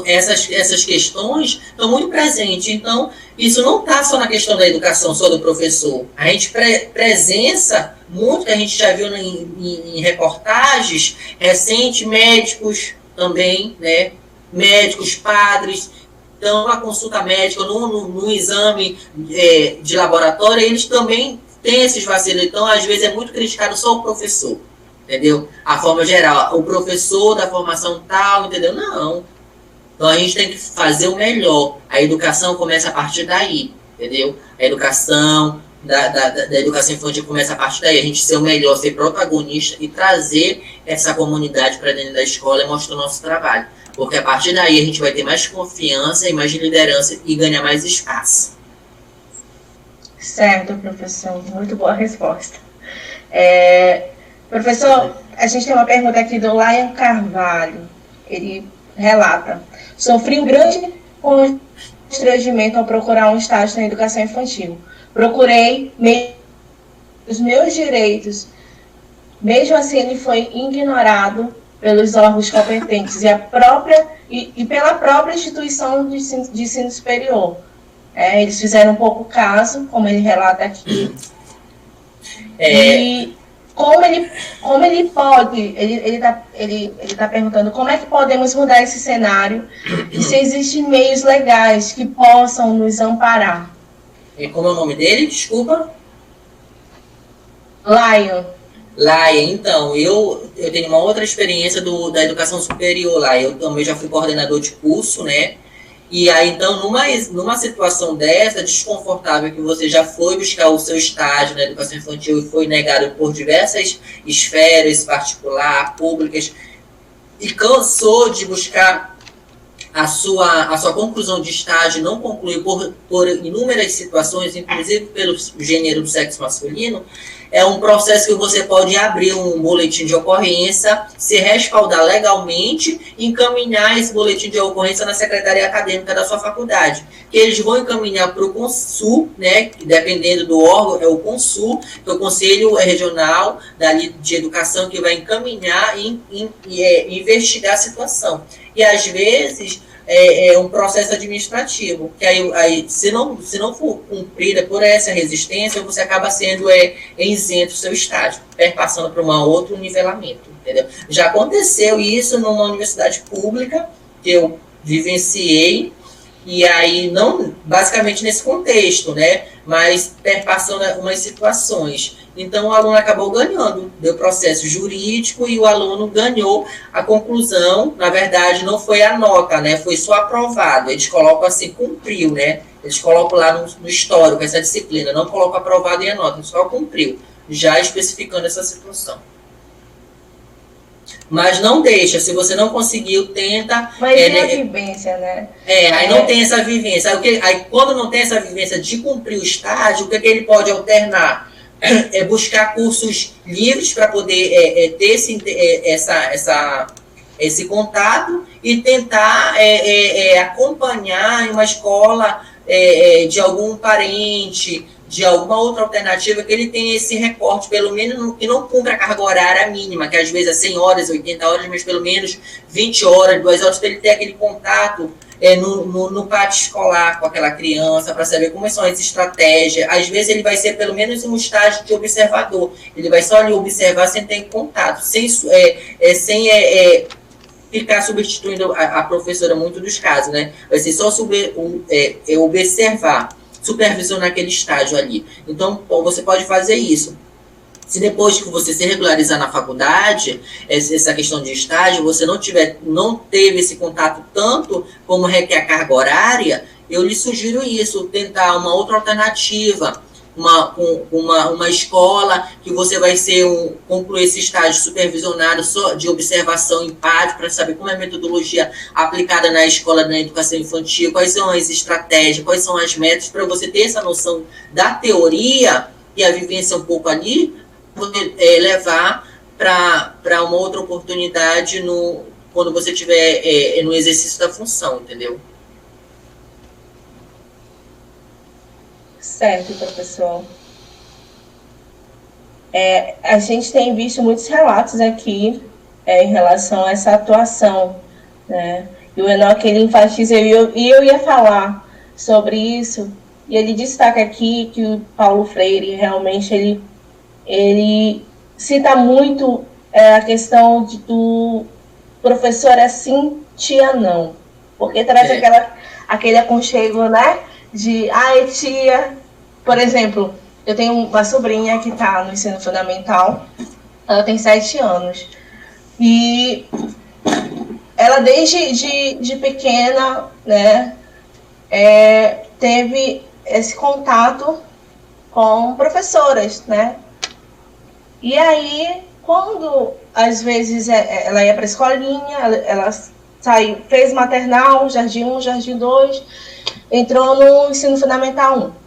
essas questões estão muito presentes. Então, isso não está só na questão da educação, só do professor. A gente presença muito, que a gente já viu em reportagens recentes, médicos também, né? Médicos, padres, então a consulta médica, no exame de laboratório, eles também têm esses vacilos. Então, às vezes, é muito criticado só o professor, entendeu? A forma geral, o professor da formação tal, entendeu? Não. Então a gente tem que fazer o melhor. A educação começa a partir daí, entendeu? A educação da educação infantil começa a partir daí. A gente ser o melhor, ser protagonista e trazer essa comunidade para dentro da escola e mostrar o nosso trabalho. Porque a partir daí a gente vai ter mais confiança e mais liderança e ganhar mais espaço. Certo, professor. Muito boa resposta. Professor, a gente tem uma pergunta aqui do Lion Carvalho. Ele relata: sofri um grande constrangimento ao procurar um estágio na educação infantil. Procurei os meus direitos. Mesmo assim, ele foi ignorado pelos órgãos competentes e pela própria instituição de ensino superior. Eles fizeram um pouco caso, como ele relata aqui, e como ele pode, ele tá perguntando como é que podemos mudar esse cenário e se existem meios legais que possam nos amparar. E como é o nome dele? Desculpa. Lion. Então, eu tenho uma outra experiência da educação superior lá. Eu também já fui coordenador de curso, né? E aí, então, numa situação dessa, desconfortável, que você já foi buscar o seu estágio na educação infantil e foi negado por diversas esferas, particular, públicas, e cansou de buscar a sua conclusão de estágio, não concluiu por inúmeras situações, inclusive pelo gênero do sexo masculino, é um processo que você pode abrir um boletim de ocorrência, se respaldar legalmente e encaminhar esse boletim de ocorrência na secretaria acadêmica da sua faculdade, que eles vão encaminhar para o Consul, né, que dependendo do órgão, é o Consul, que é o Conselho Regional de Educação, que vai encaminhar e investigar a situação. E, às vezes, é um processo administrativo, que aí se não for cumprida por essa resistência, você acaba sendo isento do seu estágio, passando para um outro nivelamento, entendeu? Já aconteceu isso numa universidade pública, que eu vivenciei, e aí, não basicamente nesse contexto, né, mas perpassando umas situações. Então, o aluno acabou ganhando, deu processo jurídico e o aluno ganhou a conclusão. Na verdade, não foi a nota, né? Foi só aprovado. Eles colocam assim, cumpriu, né? Eles colocam lá no histórico essa disciplina, não colocam aprovado e a nota, só cumpriu, já especificando essa situação. Mas não deixa, se você não conseguiu, tenta... Mas é a vivência, né? Aí não tem essa vivência. Aí, quando não tem essa vivência de cumprir o estágio, o que ele pode alternar? É buscar cursos livres para poder ter esse contato e tentar acompanhar em uma escola de algum parente, de alguma outra alternativa, que ele tenha esse recorte, pelo menos, que não cumpra a carga horária mínima, que às vezes é 100 horas, 80 horas, mas pelo menos 20 horas, 2 horas, para ele ter aquele contato no pátio escolar com aquela criança, para saber como são as estratégias. Às vezes ele vai ser pelo menos um estágio de observador, ele vai só ali observar sem ter contato, sem ficar substituindo a professora, muito dos casos, né? Vai ser só observar, supervisionar aquele estágio ali. Então, você pode fazer isso. Se depois que você se regularizar na faculdade, essa questão de estágio, você não teve esse contato tanto como requer a carga horária, eu lhe sugiro isso, tentar uma outra alternativa, uma escola que você vai concluir esse estágio supervisionado só de observação em pátio, para saber como é a metodologia aplicada na escola, na educação infantil, quais são as estratégias, quais são as metas, para você ter essa noção da teoria e a vivência um pouco ali, levar para uma outra oportunidade quando você estiver no exercício da função, entendeu? Certo, professor. A gente tem visto muitos relatos aqui em relação a essa atuação, né? E o Enoque, ele enfatiza, e eu ia falar sobre isso, e ele destaca aqui que o Paulo Freire realmente ele cita muito a questão do professor assim, tia não, porque traz aquele aconchego, né, de ai tia. Por exemplo, eu tenho uma sobrinha que está no ensino fundamental, ela tem 7 anos, e ela desde de pequena, né, teve esse contato com professoras, né? E aí, quando às vezes ela ia para a escolinha, ela saiu, fez maternal, jardim 1, jardim 2, entrou no ensino fundamental 1.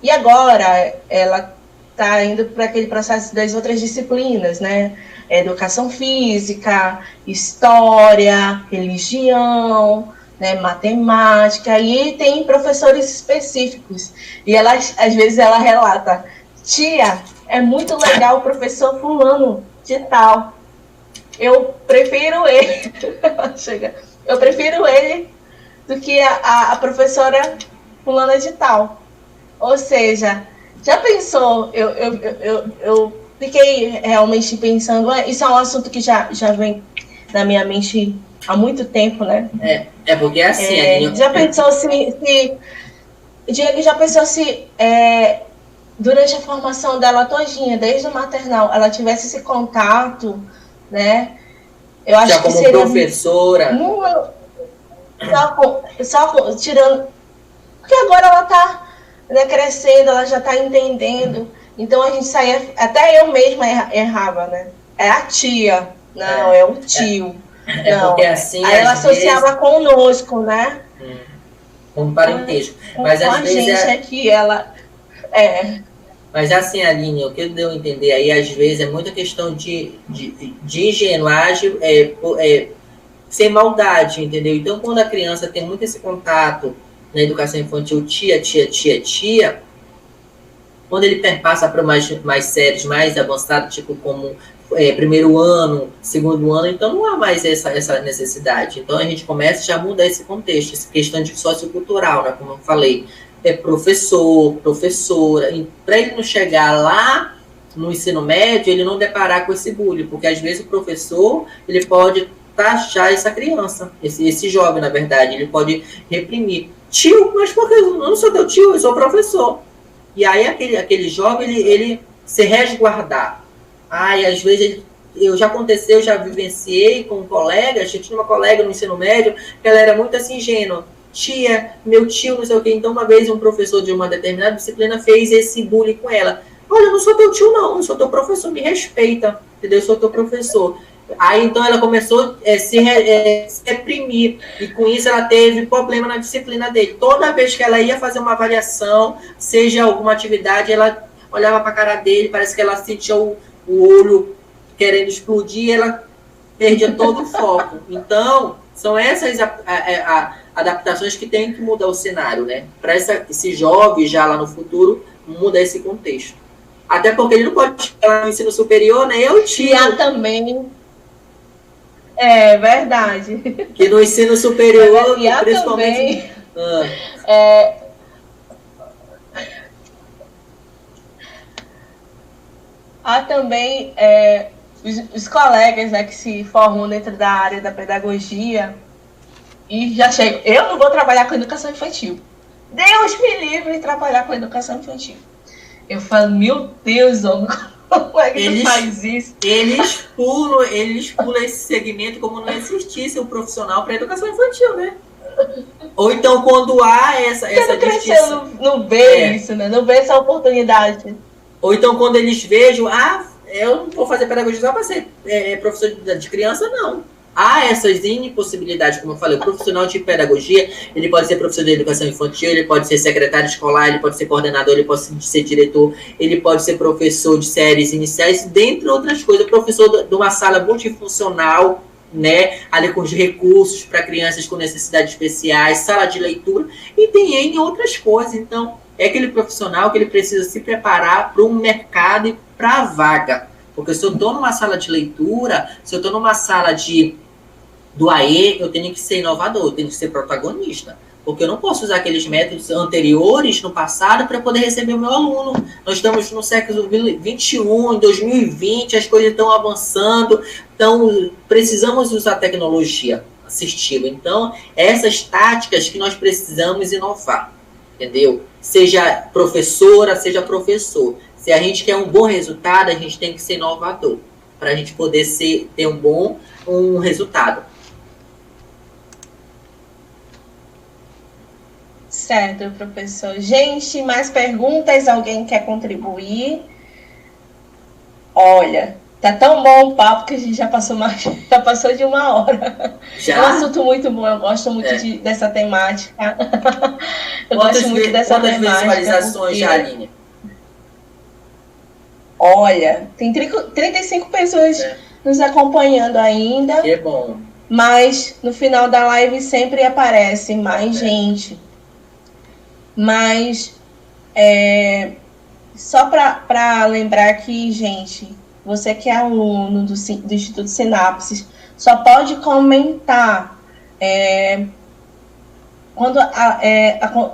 E agora ela está indo para aquele processo das outras disciplinas, né? Educação física, história, religião, né, matemática, aí tem professores específicos. E ela, às vezes ela relata: tia, é muito legal o professor fulano de tal. eu prefiro ele. Chega. Eu prefiro ele do que a professora fulana de tal. Ou seja, já pensou? Eu fiquei realmente pensando, isso é um assunto que já vem na minha mente há muito tempo, né? Porque é assim, já pensou se Diego, já pensou se durante a formação dela todinha, desde o maternal, ela tivesse esse contato, né? Eu acho já que como seria professora. Só tirando. Porque agora ela está, né, crescendo, ela já está entendendo. Então a gente saía. Até eu mesma errava, né? É a tia. Não, é o tio. Não. Porque assim. Aí ela associava conosco, né? Com parentesco. Mas às vezes. A gente aqui, ela. Mas assim, Aline, o que eu deu a entender aí, às vezes, é muita questão de ingenuagem, sem maldade, entendeu? Então, quando a criança tem muito esse contato na educação infantil, tia, quando ele perpassa para mais sérios, mais avançados, tipo como primeiro ano, segundo ano, então não há mais essa necessidade. Então, a gente começa já a mudar esse contexto, essa questão de sociocultural, né, como eu falei. Professor, professora, para ele não chegar lá no ensino médio, ele não deparar com esse bullying, porque às vezes o professor, ele pode taxar essa criança, esse jovem, na verdade, ele pode reprimir. Tio, mas por que eu não sou teu tio, eu sou professor. E aí aquele jovem, ele se resguardar. Às vezes, eu já vivenciei com colegas, eu tinha uma colega no ensino médio, que ela era muito assim, ingênua. Tia, meu tio, não sei o quê. Então, uma vez um professor de uma determinada disciplina fez esse bullying com ela. Olha, eu não sou teu tio, não, eu sou teu professor, me respeita, entendeu? Eu sou teu professor. Aí, então, ela começou a se reprimir, e com isso ela teve problema na disciplina dele. Toda vez que ela ia fazer uma avaliação, seja alguma atividade, ela olhava para a cara dele, parece que ela sentia o olho querendo explodir, e ela perdia todo o foco. Então, são essas adaptações que tem que mudar o cenário, né? Para esse jovem já lá no futuro mudar esse contexto. Até porque ele não pode chegar no ensino superior, né? E há também. É verdade. Que no ensino superior, e há principalmente. Também, há também os colegas, né, que se formam dentro da área da pedagogia. E já chego, eu não vou trabalhar com educação infantil. Deus me livre de trabalhar com educação infantil. Eu falo, meu Deus, homem, como é que tu faz isso? Eles pulam esse segmento como não existisse um profissional para educação infantil, né? Ou então, quando há essa distinção. Não vê isso, né? Não vê essa oportunidade. Ou então, quando eles vejam, eu não vou fazer pedagogia só para ser professor de criança, não. Há essas impossibilidades, como eu falei, o profissional de pedagogia, ele pode ser professor de educação infantil, ele pode ser secretário escolar, ele pode ser coordenador, ele pode ser diretor, ele pode ser professor de séries iniciais, dentre outras coisas, professor de uma sala multifuncional, né, ali com os recursos para crianças com necessidades especiais, sala de leitura, e tem N outras coisas. Então, é aquele profissional que ele precisa se preparar para um mercado e para a vaga. Porque se eu estou numa sala de leitura, se eu estou numa sala do AE, eu tenho que ser inovador, eu tenho que ser protagonista. Porque eu não posso usar aqueles métodos anteriores no passado para poder receber o meu aluno. Nós estamos no século XXI, em 2020, as coisas estão avançando, então precisamos usar tecnologia assistiva. Então, essas táticas que nós precisamos inovar, entendeu? Seja professora, seja professor. Se a gente quer um bom resultado, a gente tem que ser inovador, para a gente poder ter um resultado. Certo, professor. Gente, mais perguntas? Alguém quer contribuir? Olha, tá tão bom o papo que a gente já passou de 1 hora. Já? É um assunto muito bom, eu gosto muito dessa temática. Gosto muito dessa temática. Quantas visualizações já, Aline? Olha, tem 35 pessoas nos acompanhando ainda. Que bom. Mas no final da live sempre aparece mais gente. Mas só para lembrar que, gente, você que é aluno do Instituto Sinapses, só pode comentar quando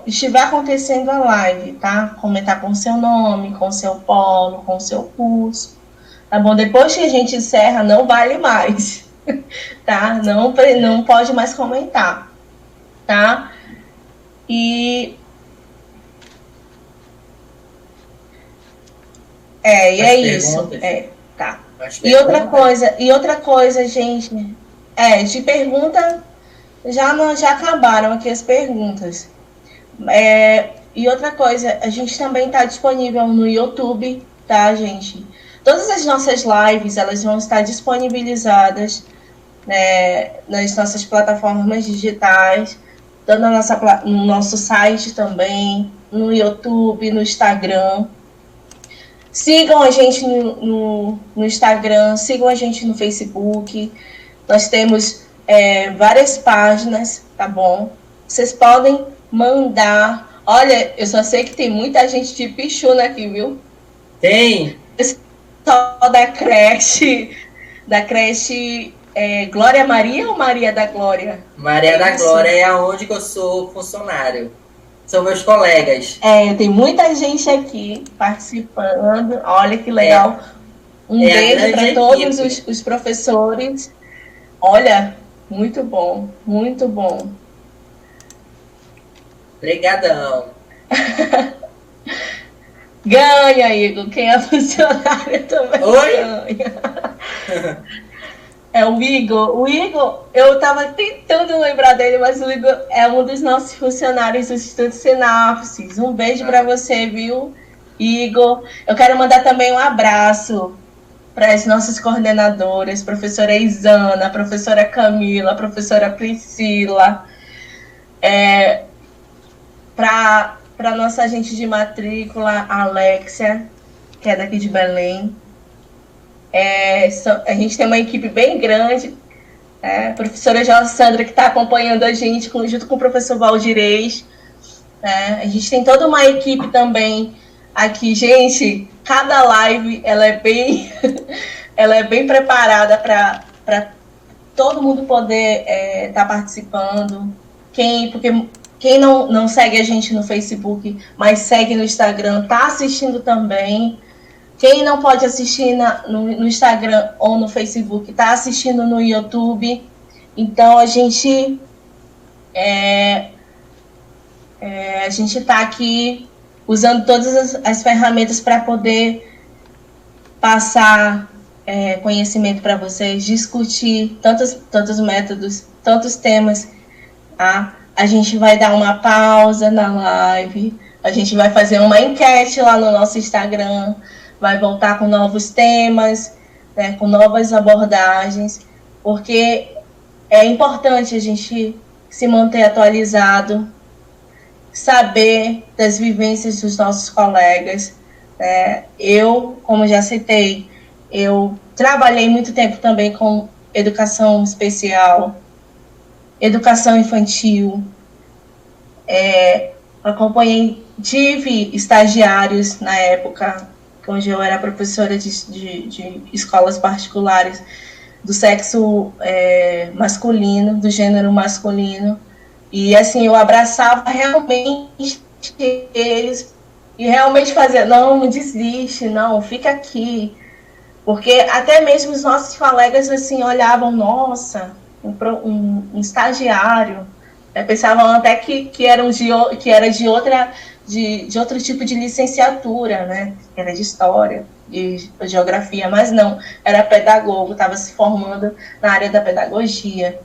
estiver acontecendo a live, tá? Comentar com seu nome, com seu polo, com seu curso, tá bom? Depois que a gente encerra, não vale mais, tá? Não pode mais comentar, tá? E é isso. Tá. E outra coisa, gente, de pergunta, já acabaram aqui as perguntas. E outra coisa, a gente também está disponível no YouTube, tá, gente? Todas as nossas lives, elas vão estar disponibilizadas, né, nas nossas plataformas digitais, tanto no nosso site também, no YouTube, no Instagram. Sigam a gente no Instagram, sigam a gente no Facebook. Nós temos várias páginas, tá bom? Vocês podem mandar. Olha, eu só sei que tem muita gente de Pichuna aqui, viu? Tem! Só da creche Glória Maria ou Maria da Glória? Maria da Glória é aonde que eu sou funcionário. São meus colegas. Tem muita gente aqui participando. Olha que legal. Um beijo para todos os professores. Olha, muito bom, muito bom. Obrigadão. Ganha, Igor. Quem é funcionário também ganha. O Igor. O Igor, eu estava tentando lembrar dele, mas o Igor é um dos nossos funcionários do Instituto Sinapses. Um beijo para você, viu, Igor? Eu quero mandar também um abraço para as nossas coordenadoras, professora Isana, professora Camila, professora Priscila, para a nossa agente de matrícula, Alexia, que é daqui de Belém. A gente tem uma equipe bem grande, a professora Jossandra, que está acompanhando a gente junto com o professor Valdirez. A gente tem toda uma equipe também aqui. Gente, cada live ela é bem preparada para todo mundo poder estar participando. Porque quem não segue a gente no Facebook, mas segue no Instagram, está assistindo também. Quem não pode assistir no Instagram ou no Facebook, está assistindo no YouTube. Então, a gente está aqui usando todas as ferramentas para poder passar conhecimento para vocês, discutir tantos métodos, tantos temas. Tá? A gente vai dar uma pausa na live, a gente vai fazer uma enquete lá no nosso Instagram, vai voltar com novos temas, né, com novas abordagens, porque é importante a gente se manter atualizado, saber das vivências dos nossos colegas. Eu, como já citei, eu trabalhei muito tempo também com educação especial, educação infantil, tive estagiários na época, onde eu era professora de escolas particulares do sexo masculino, do gênero masculino, e assim, eu abraçava realmente eles, e realmente fazia, não desiste, não, fica aqui, porque até mesmo os nossos colegas assim, olhavam, nossa, um estagiário, pensavam até que era de outro tipo de licenciatura, né? Era de história, de geografia, mas não, era pedagogo, estava se formando na área da pedagogia.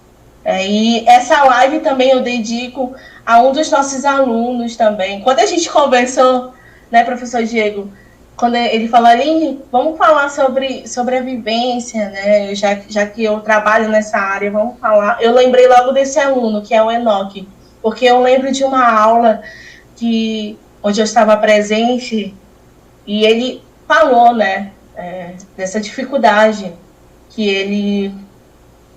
E essa live também eu dedico a um dos nossos alunos também. Quando a gente conversou, né, professor Diego, quando ele falou ali, vamos falar sobre a vivência, né? Já que eu trabalho nessa área, vamos falar. Eu lembrei logo desse aluno, que é o Enoque, porque eu lembro de uma aula onde eu estava presente, e ele falou, né, dessa dificuldade que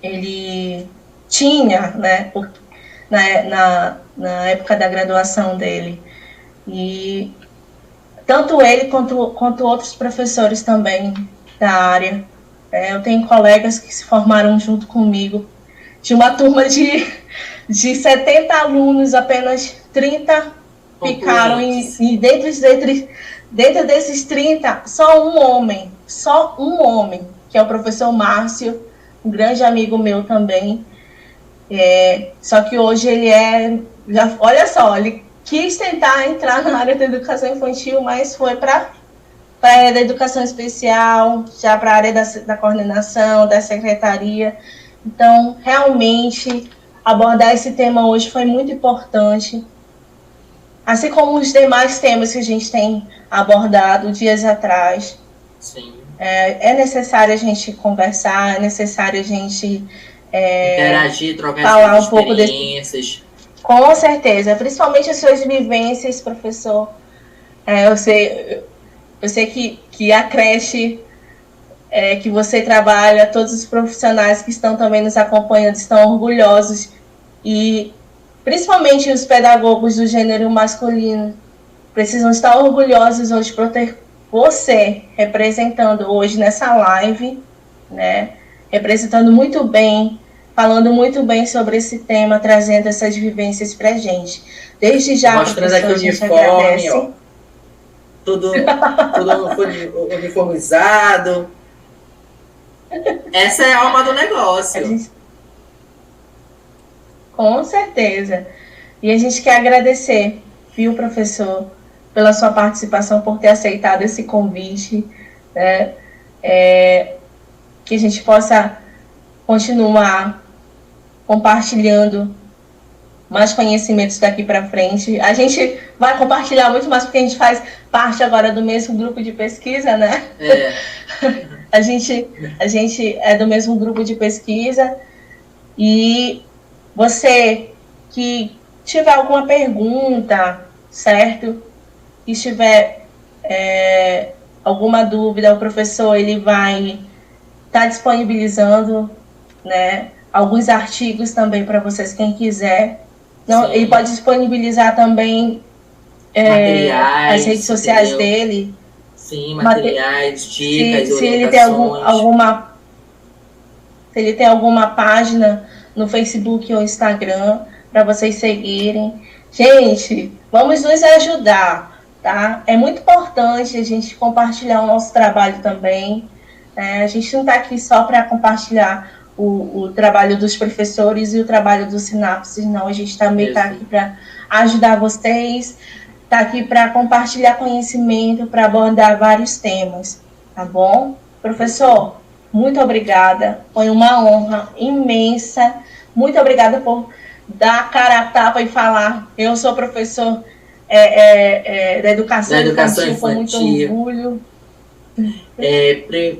ele tinha, né, na época da graduação dele. E tanto ele quanto outros professores também, da área. Eu tenho colegas que se formaram junto comigo. De uma turma de 70 alunos, apenas 30 ficaram. E dentro desses 30, só um homem, que é o professor Márcio, um grande amigo meu também. Só que hoje ele olha só, ele quis tentar entrar na área da educação infantil, mas foi para a área da educação especial, já para a área da coordenação, da secretaria. Então, realmente, abordar esse tema hoje foi muito importante, assim como os demais temas que a gente tem abordado dias atrás. Sim. É necessário a gente conversar, é necessário a gente interagir, trocar falar essas experiências. Com certeza, principalmente as suas vivências, professor. Eu sei que a creche que você trabalha, todos os profissionais que estão também nos acompanhando estão orgulhosos, e principalmente os pedagogos do gênero masculino precisam estar orgulhosos hoje por ter você representando hoje nessa live, né? Representando muito bem, falando muito bem sobre esse tema, trazendo essas vivências pra gente. Desde já, mostrando aqui o uniforme, ó. Tudo uniformizado. Essa é a alma do negócio. Com certeza. E a gente quer agradecer, viu, professor, pela sua participação, por ter aceitado esse convite, né? Que a gente possa continuar compartilhando mais conhecimentos daqui para frente. A gente vai compartilhar muito mais, porque a gente faz parte agora do mesmo grupo de pesquisa, né? A gente é do mesmo grupo de pesquisa. E você que tiver alguma pergunta, certo? E tiver alguma dúvida, o professor ele vai estar disponibilizando, né, alguns artigos também para vocês, quem quiser. Não, ele pode disponibilizar também materiais, as redes sociais dele. Sim, materiais, dicas, se ele tem se ele tem alguma página no Facebook ou Instagram para vocês seguirem. Gente, vamos nos ajudar, tá? É muito importante a gente compartilhar o nosso trabalho também. A gente não está aqui só para compartilhar o trabalho dos professores e o trabalho dos Sinapses, não. A gente também está aqui para ajudar vocês, está aqui para compartilhar conhecimento, para abordar vários temas, tá bom? Professor, muito obrigada, foi uma honra imensa, muito obrigada por dar a cara a tapa e falar, eu sou professor da educação infantil, com muito orgulho.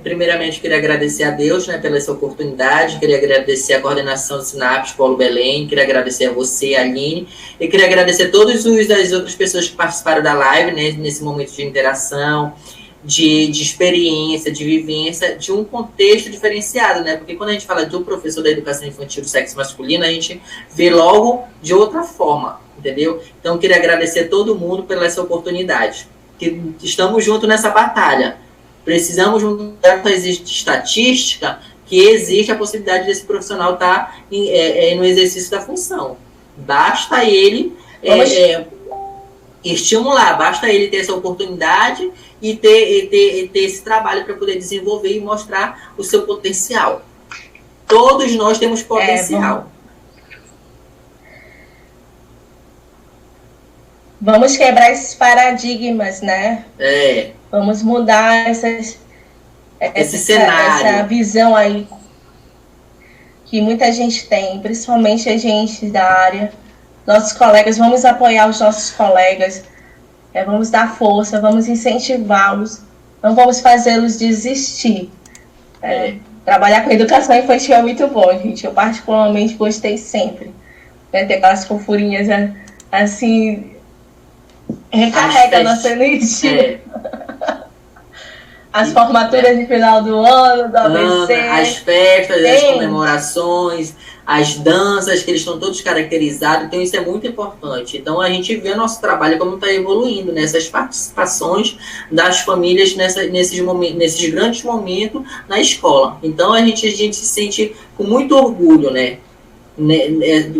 Primeiramente, queria agradecer a Deus, né, pela essa oportunidade, queria agradecer a coordenação do Sinapse Polo Belém, queria agradecer a você, Aline, e queria agradecer a todas as outras pessoas que participaram da live, né, nesse momento de interação, de experiência, de vivência, de um contexto diferenciado, né, porque quando a gente fala do professor da educação infantil do sexo masculino, a gente vê logo de outra forma, entendeu? Então, queria agradecer a todo mundo pela essa oportunidade, que estamos juntos nessa batalha. Precisamos mudar essa estatística que existe a possibilidade desse profissional estar no exercício da função. Basta ele estimular, basta ele ter essa oportunidade e ter esse trabalho para poder desenvolver e mostrar o seu potencial. Todos nós temos potencial. Vamos quebrar esses paradigmas, né? Vamos mudar esse cenário, essa visão aí que muita gente tem, principalmente a gente da área, nossos colegas. Vamos apoiar os nossos colegas, vamos dar força, vamos incentivá-los, não vamos fazê-los desistir. Trabalhar com educação infantil é muito bom, gente. Eu particularmente gostei sempre. Ter aquelas fofurinhas assim, recarrega a nossa energia. As formaturas de final do ano, do ABC. As festas, as comemorações, as danças, que eles estão todos caracterizados, então isso é muito importante. Então a gente vê o nosso trabalho como está evoluindo, nessas participações das famílias nesses grandes momentos na escola. Então a gente se sente com muito orgulho, né,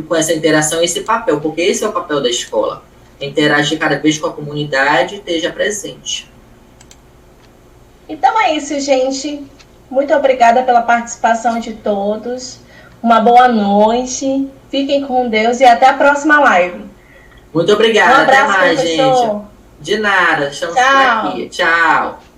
com essa interação, esse papel, porque esse é o papel da escola, interagir cada vez com a comunidade e esteja presente. Então é isso, gente. Muito obrigada pela participação de todos. Uma boa noite. Fiquem com Deus e até a próxima live. Muito obrigada. Um abraço, até mais, professor. gente. De nada. Estamos por aqui. Tchau.